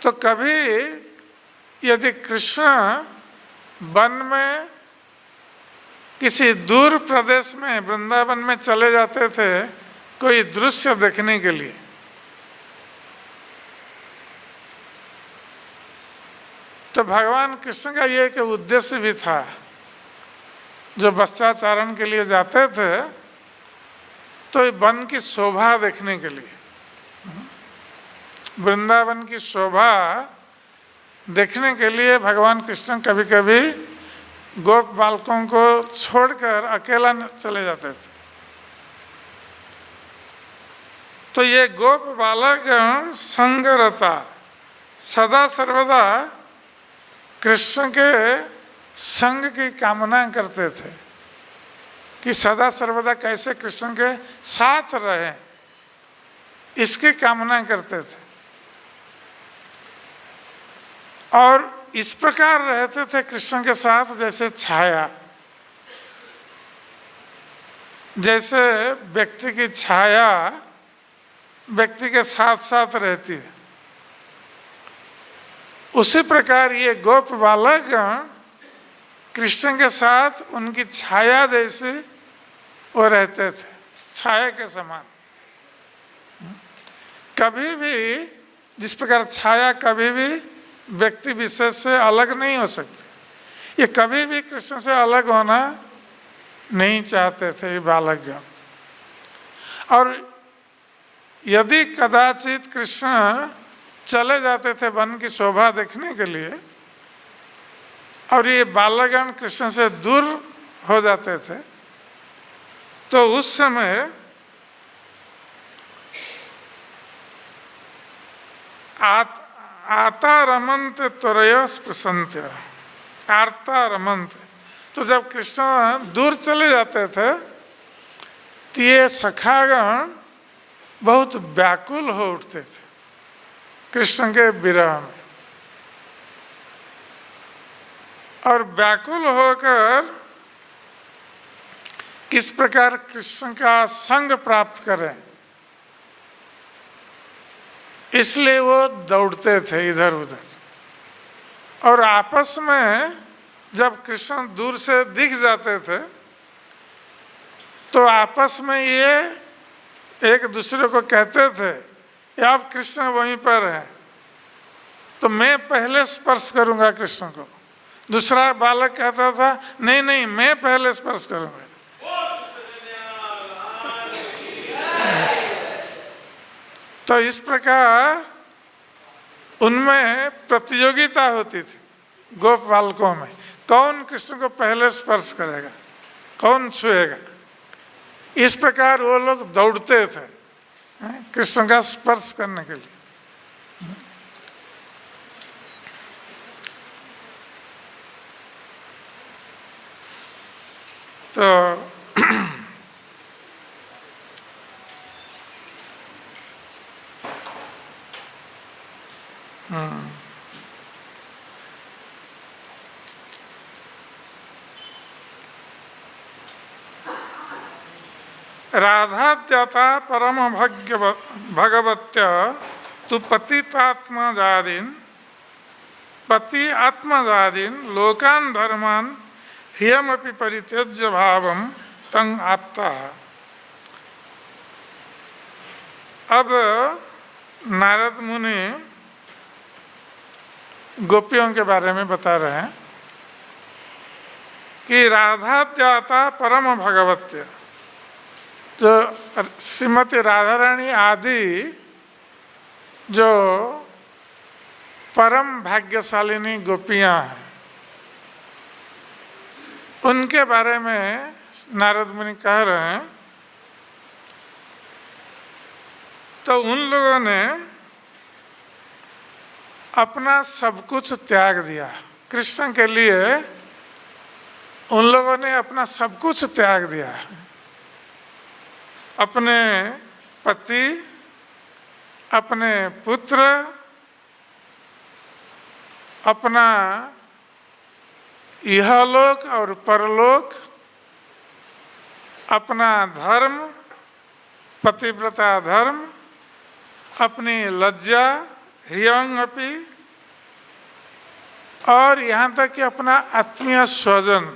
तो कभी यदि कृष्ण वन में किसी दूर प्रदेश में वृंदावन में चले जाते थे कोई दृश्य देखने के लिए, तो भगवान कृष्ण का ये एक उद्देश्य भी था। जो बस्साचारण के लिए जाते थे तो वन की शोभा देखने के लिए, वृंदावन की शोभा देखने के लिए भगवान कृष्ण कभी कभी गोप बालकों को छोड़कर अकेला चले जाते थे। तो ये गोप बालक संगरता सदा सर्वदा कृष्ण के संग की कामना करते थे कि सदा सर्वदा कैसे कृष्ण के साथ रहे, इसकी कामना करते थे। और इस प्रकार रहते थे कृष्ण के साथ जैसे छाया, जैसे व्यक्ति की छाया व्यक्ति के साथ साथ रहती है, उसी प्रकार ये गोप बालक कृष्ण के साथ उनकी छाया जैसे वो रहते थे, छाया के समान। कभी भी जिस प्रकार छाया कभी भी व्यक्ति विशेष से अलग नहीं हो सकती, ये कभी भी कृष्ण से अलग होना नहीं चाहते थे ये बालक। और यदि कदाचित कृष्ण चले जाते थे वन की शोभा देखने के लिए और ये बालकगण कृष्ण से दूर हो जाते थे, तो उस समय आता रमंत त्वरया स्पृशन्त्य, आर्ता रमंत। तो जब कृष्ण दूर चले जाते थे तो ये सखागण बहुत व्याकुल हो उठते थे कृष्ण के विरह में, और व्याकुल होकर किस प्रकार कृष्ण का संग प्राप्त करें, इसलिए वो दौड़ते थे इधर उधर। और आपस में जब कृष्ण दूर से दिख जाते थे तो आपस में ये एक दूसरे को कहते थे कि अब कृष्ण वहीं पर है तो मैं पहले स्पर्श करूंगा कृष्ण को। दूसरा बालक कहता था नहीं नहीं मैं पहले स्पर्श करूंगा। तो इस प्रकार उनमें प्रतियोगिता होती थी गोप बालकों में, कौन कृष्ण को पहले स्पर्श करेगा, कौन छुएगा। इस प्रकार वो लोग दौड़ते थे कृष्ण का स्पर्श करने के लिए। तो राधाद्यता परम भगवत्य तु पति आत्मजादीन लोकान धर्मान ह्रियमपि परित्यज्य भावम तंग आपता। अब नारद मुनि गोपियों के बारे में बता रहे हैं कि राधाद्यता परम भगवत्य, जो श्रीमती राधा रानी आदि जो परम भाग्यशालिनी गोपियां हैं उनके बारे में नारद मुनि कह रहे हैं। तो उन लोगों ने अपना सब कुछ त्याग दिया कृष्ण के लिए, उन लोगों ने अपना सब कुछ त्याग दिया, अपने पति, अपने पुत्र, अपना इहलोक और परलोक, अपना धर्म, पतिव्रता धर्म, अपनी लज्जा ह्रियंगपि, और यहाँ तक कि अपना आत्मीय स्वजन,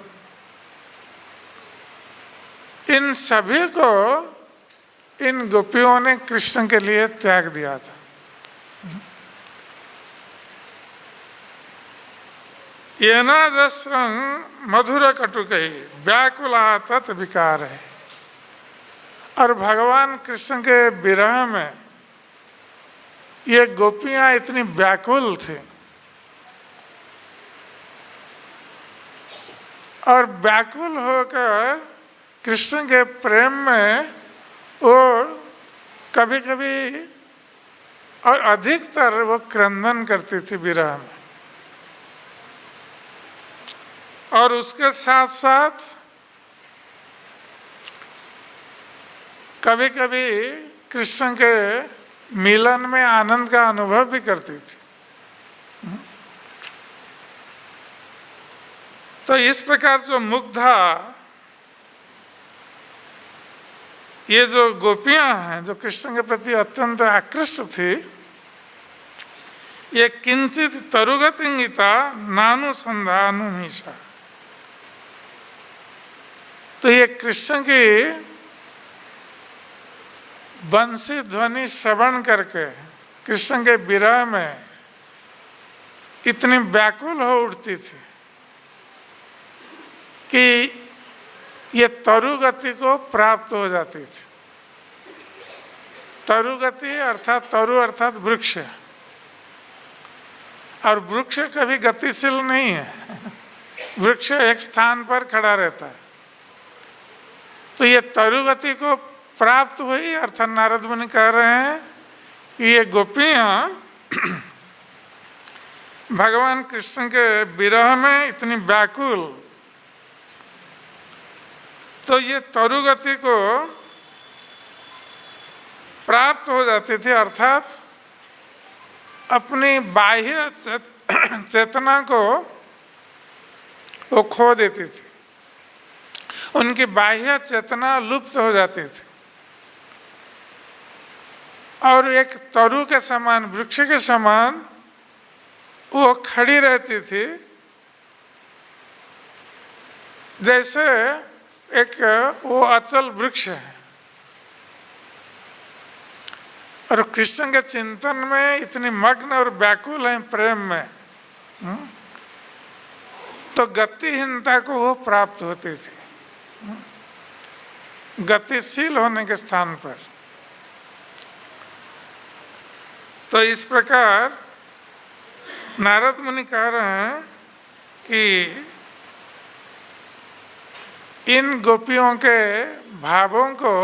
इन सभी को इन गोपियों ने कृष्ण के लिए त्याग दिया था। येना जस्रं मधुर कटुकई व्याकुला तत् विकार है। और भगवान कृष्ण के विरह में ये गोपियां इतनी व्याकुल थी और व्याकुल होकर कृष्ण के प्रेम में वो कभी कभी और अधिकतर वो क्रंदन करती थी विरह में। और उसके साथ साथ कभी कभी कृष्ण के मिलन में आनंद का अनुभव भी करती थी। तो इस प्रकार जो मुग्धा, ये जो गोपियां हैं जो कृष्ण के प्रति अत्यंत आकृष्ट थी, ये किंचित तरुगतिंगिता नानुसंधानुमीशा। तो ये कृष्ण की बंसी ध्वनि श्रवण करके कृष्ण के विरह में इतनी व्याकुल हो उठती थी कि ये तरुगति को प्राप्त हो जाती थी। तरुगति अर्थात तरु अर्थात वृक्ष, और वृक्ष कभी गतिशील नहीं है, वृक्ष एक स्थान पर खड़ा रहता है। तो ये तरुगति को प्राप्त हुई, अर्थात नारद मुनि कह रहे हैं कि ये गोपियां भगवान कृष्ण के विरह में इतनी व्याकुल, तो ये तरुगति को प्राप्त हो जाती थी, अर्थात अपनी बाह्य चेतना को वो खो देती थी, उनकी बाह्य चेतना लुप्त हो जाती थी और एक तरु के समान, वृक्ष के समान वो खड़ी रहती थी, जैसे एक वो अचल वृक्ष है। और कृष्ण के चिंतन में इतनी मग्न और व्याकुल है प्रेम में, तो गतिहीनता को वो प्राप्त होती थी, गतिशील होने के स्थान पर। तो इस प्रकार नारद मुनि कह रहे हैं कि इन गोपियों के भावों को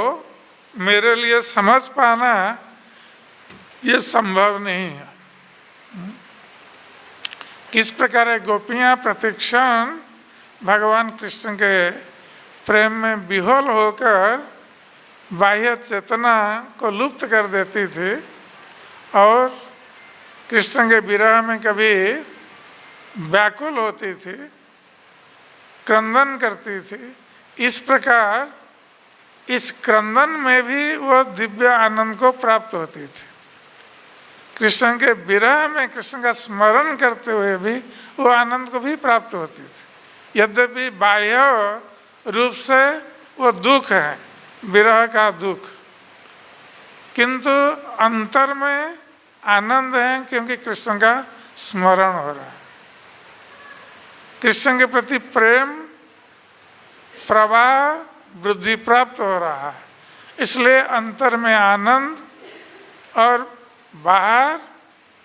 मेरे लिए समझ पाना ये संभव नहीं है। किस प्रकार गोपियां प्रतिक्षण भगवान कृष्ण के प्रेम में विह्वल होकर बाह्य चेतना को लुप्त कर देती थी और कृष्ण के विरह में कभी व्याकुल होती थी, क्रंदन करती थी। इस प्रकार इस क्रंदन में भी वो दिव्य आनंद को प्राप्त होती थी। कृष्ण के विरह में कृष्ण का स्मरण करते हुए भी वो आनंद को भी प्राप्त होती थी। यद्यपि बाह्य रूप से वो दुख है, विरह का दुख, किंतु अंतर में आनंद है, क्योंकि कृष्ण का स्मरण हो रहा है, कृष्ण के प्रति प्रेम प्रवाह वृद्धि प्राप्त हो रहा है। इसलिए अंतर में आनंद और बाहर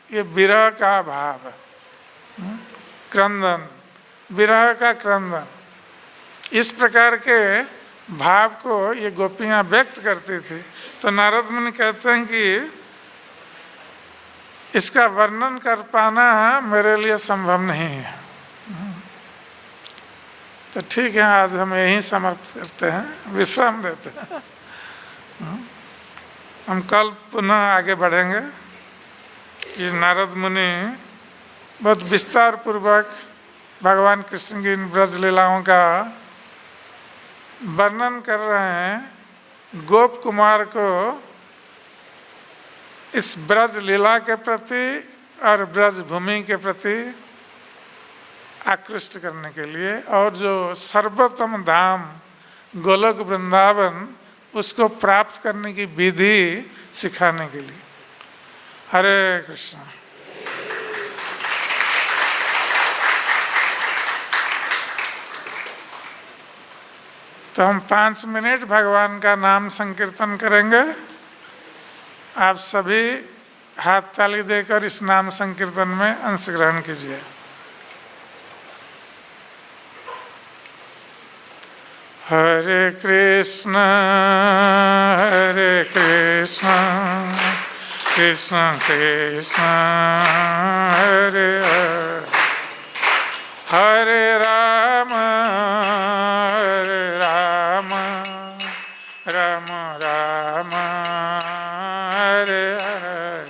ये विरह का भाव है, क्रंदन, विरह का क्रंदन। इस प्रकार के भाव को ये गोपियां व्यक्त करती थी। तो नारद मुनि कहते हैं कि इसका वर्णन कर पाना मेरे लिए संभव नहीं है। तो ठीक है, आज हम यहीं समाप्त करते हैं, विश्राम देते हैं। हम कल पुनः आगे बढ़ेंगे। ये नारद मुनि बहुत विस्तार पूर्वक भगवान कृष्ण की इन ब्रज लीलाओं का वर्णन कर रहे हैं। गोप कुमार को इस ब्रज लीला के प्रति और ब्रज भूमि के प्रति आकृष्ट करने के लिए, और जो सर्वोत्तम धाम गोलोक वृंदावन उसको प्राप्त करने की विधि सिखाने के लिए। हरे कृष्ण। तो हम 5 मिनट भगवान का नाम संकीर्तन करेंगे। आप सभी हाथ ताली देकर इस नाम संकीर्तन में अंश ग्रहण कीजिए। Hare Krishna, Krishna Krishna, Hare Hare, Hare Rama, Rama Rama, Hare Hare.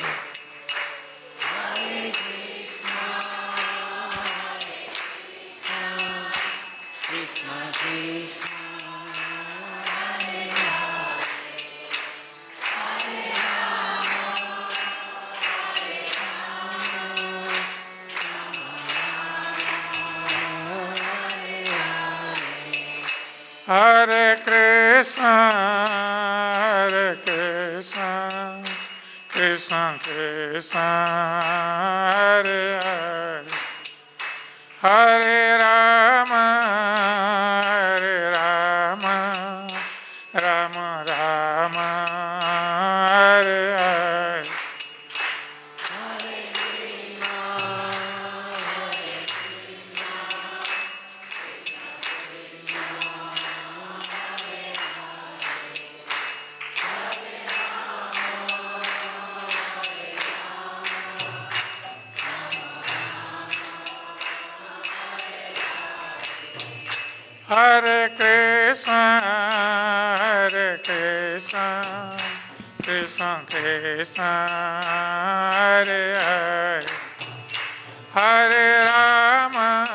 Hare Krishna, Krishna Krishna, Hare Hare, Hare Rama, Rama Rama, Hare Hare. Hare Krishna, Krishna Krishna, Hare Hare,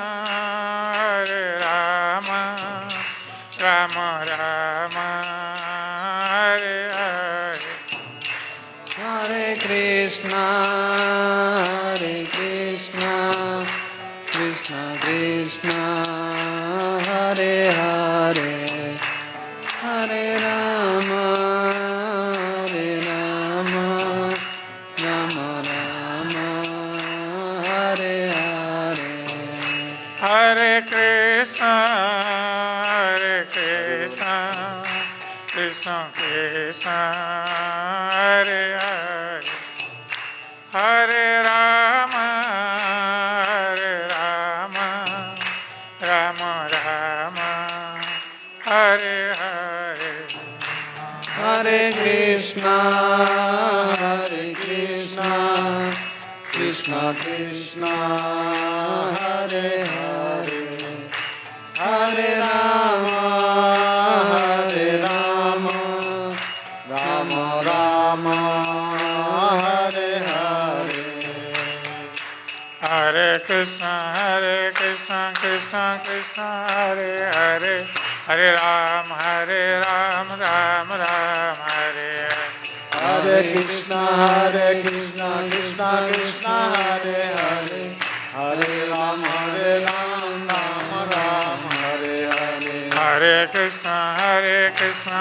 Hare Rama, Rama Rama, Hare Hare. Hare Krishna, Krishna Krishna, Hare Hare, Hare Rama, Rama Rama, Hare Hare. Hare Krishna, Krishna Krishna, Hare Hare, Hare Rama, Rama Rama, Hare Hare. Hare Krishna, Krishna Krishna, Hare Hare, Hare Rama, Rama Rama, Hare Hare. Hare Krishna, Krishna Krishna, Hare Hare, Hare Rama, Rama Rama, Hare Hare. Hare Krishna, Krishna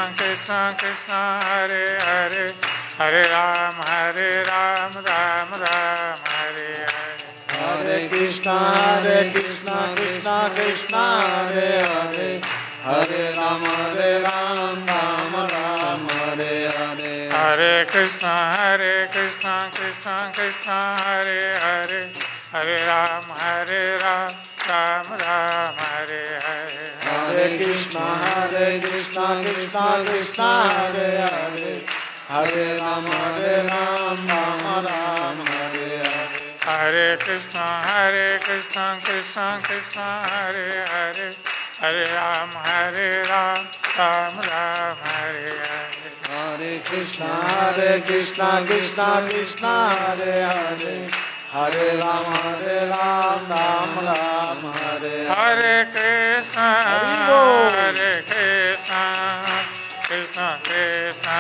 Krishna, Hare Hare, Hare Rama, Rama Rama, Hare Hare. Hare Krishna, Krishna Krishna, Hare Hare, Hare Rama, Rama Rama, Hare Hare. Hare Krishna, Krishna Krishna, Hare Hare, Hare Rama, Rama Rama, Hare Hare. Hare Krishna, Krishna Krishna, Hare Hare, Hare Rama, Rama Rama, Hare Hare. Hare Krishna, Krishna Krishna, Hare Hare, Hare Rama, Rama Rama, Hare Hare. Hare Krishna, Krishna Krishna, Hare Hare, Hare Rama, Rama Rama, Hare Hare. Hare Krishna, Krishna Krishna, Hare Hare, Hare Rama, Rama Rama, Hare Hare. Hare Krishna, Krishna Krishna,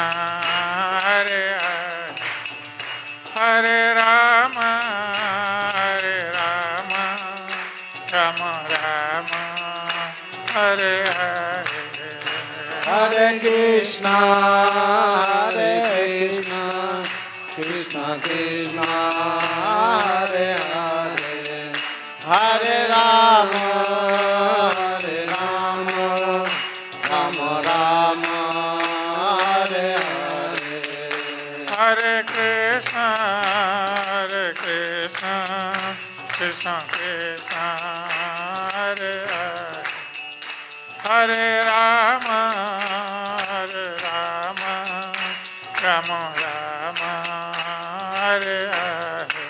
Hare Hare, Hare Rama, Rama Rama, Hare Hare. Hare Krishna, Krishna Krishna, Hare Hare, Hare Rama, Rama Rama, Hare Hare. Hare Krishna, Krishna Krishna, Hare Hare, Hare Rama, Ram Ram Hare Hare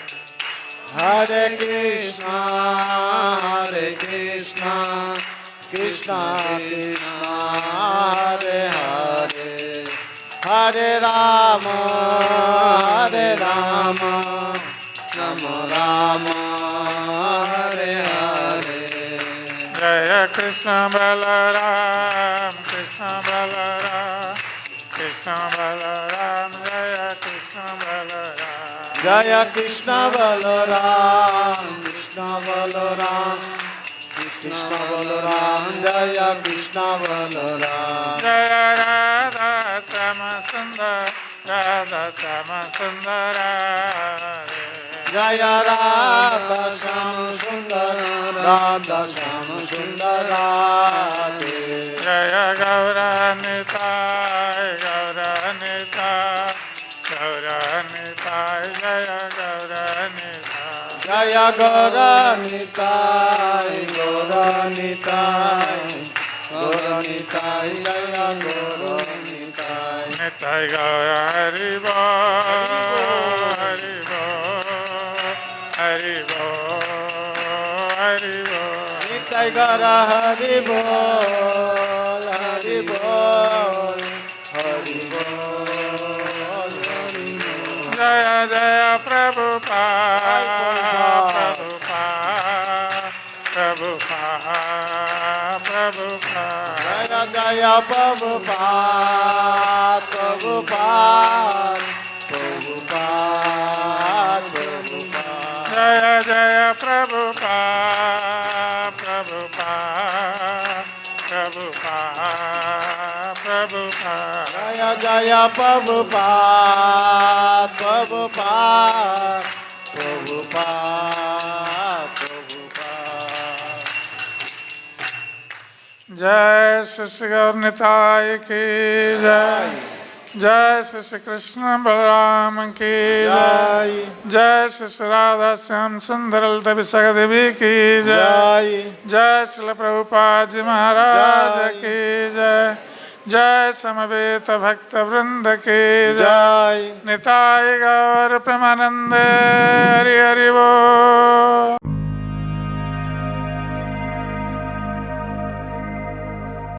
Hare Krishna, Krishna Krishna, Hare Hare, Hare Rama, Rama Rama, Hare Hare. जय कृष्ण बलराम कृष्ण बलराम कृष्ण बलराम जय Krishna Balram Jaya Krishna Balaram, Krishna Balaram, Krishna Balaram, Jaya Krishna Balaram. जय राधा श्याम सुंदर राधा श्याम सुंदर Jaya Radha Shama Sundara, Radha Shama Sundara. जय गौरानिताय गौरानिताय गौरानिताय जय Gaura Nitai Jaya Gauranitai, Gauranitai, Gauranitai, Jaya Gauranitai. Nitai गौर हरि बोल हरि बोल हरि बोल हरि बोल Nitai Gaura Hari Bol, Hari Bol, Hari Bol, Hari Bol. जय जय Prabhupada Prabhupada Prabhupada Prabhupada Jaya Jaya Prabhupada, Prabhupada, Prabhupada, Prabhupada. जय जय Prabhupada Prabhupada Prabhupada Prabhupada Jaya Jaya Prabhupada, Prabhupada, Prabhupada, Prabhupada. जय श्री श्री गौर निताय की जय जय श्री श्री कृष्ण बलराम की जय जय श्री श्री राधा श्याम सुंदर ललिता विशाखा देवी की जय Jai, जय श्री प्रभुपाद जी महाराज जय। की जय जय समवेत भक्त वृंद की जय Jai. निताय गौर प्रेमानंद हरि हरि बोल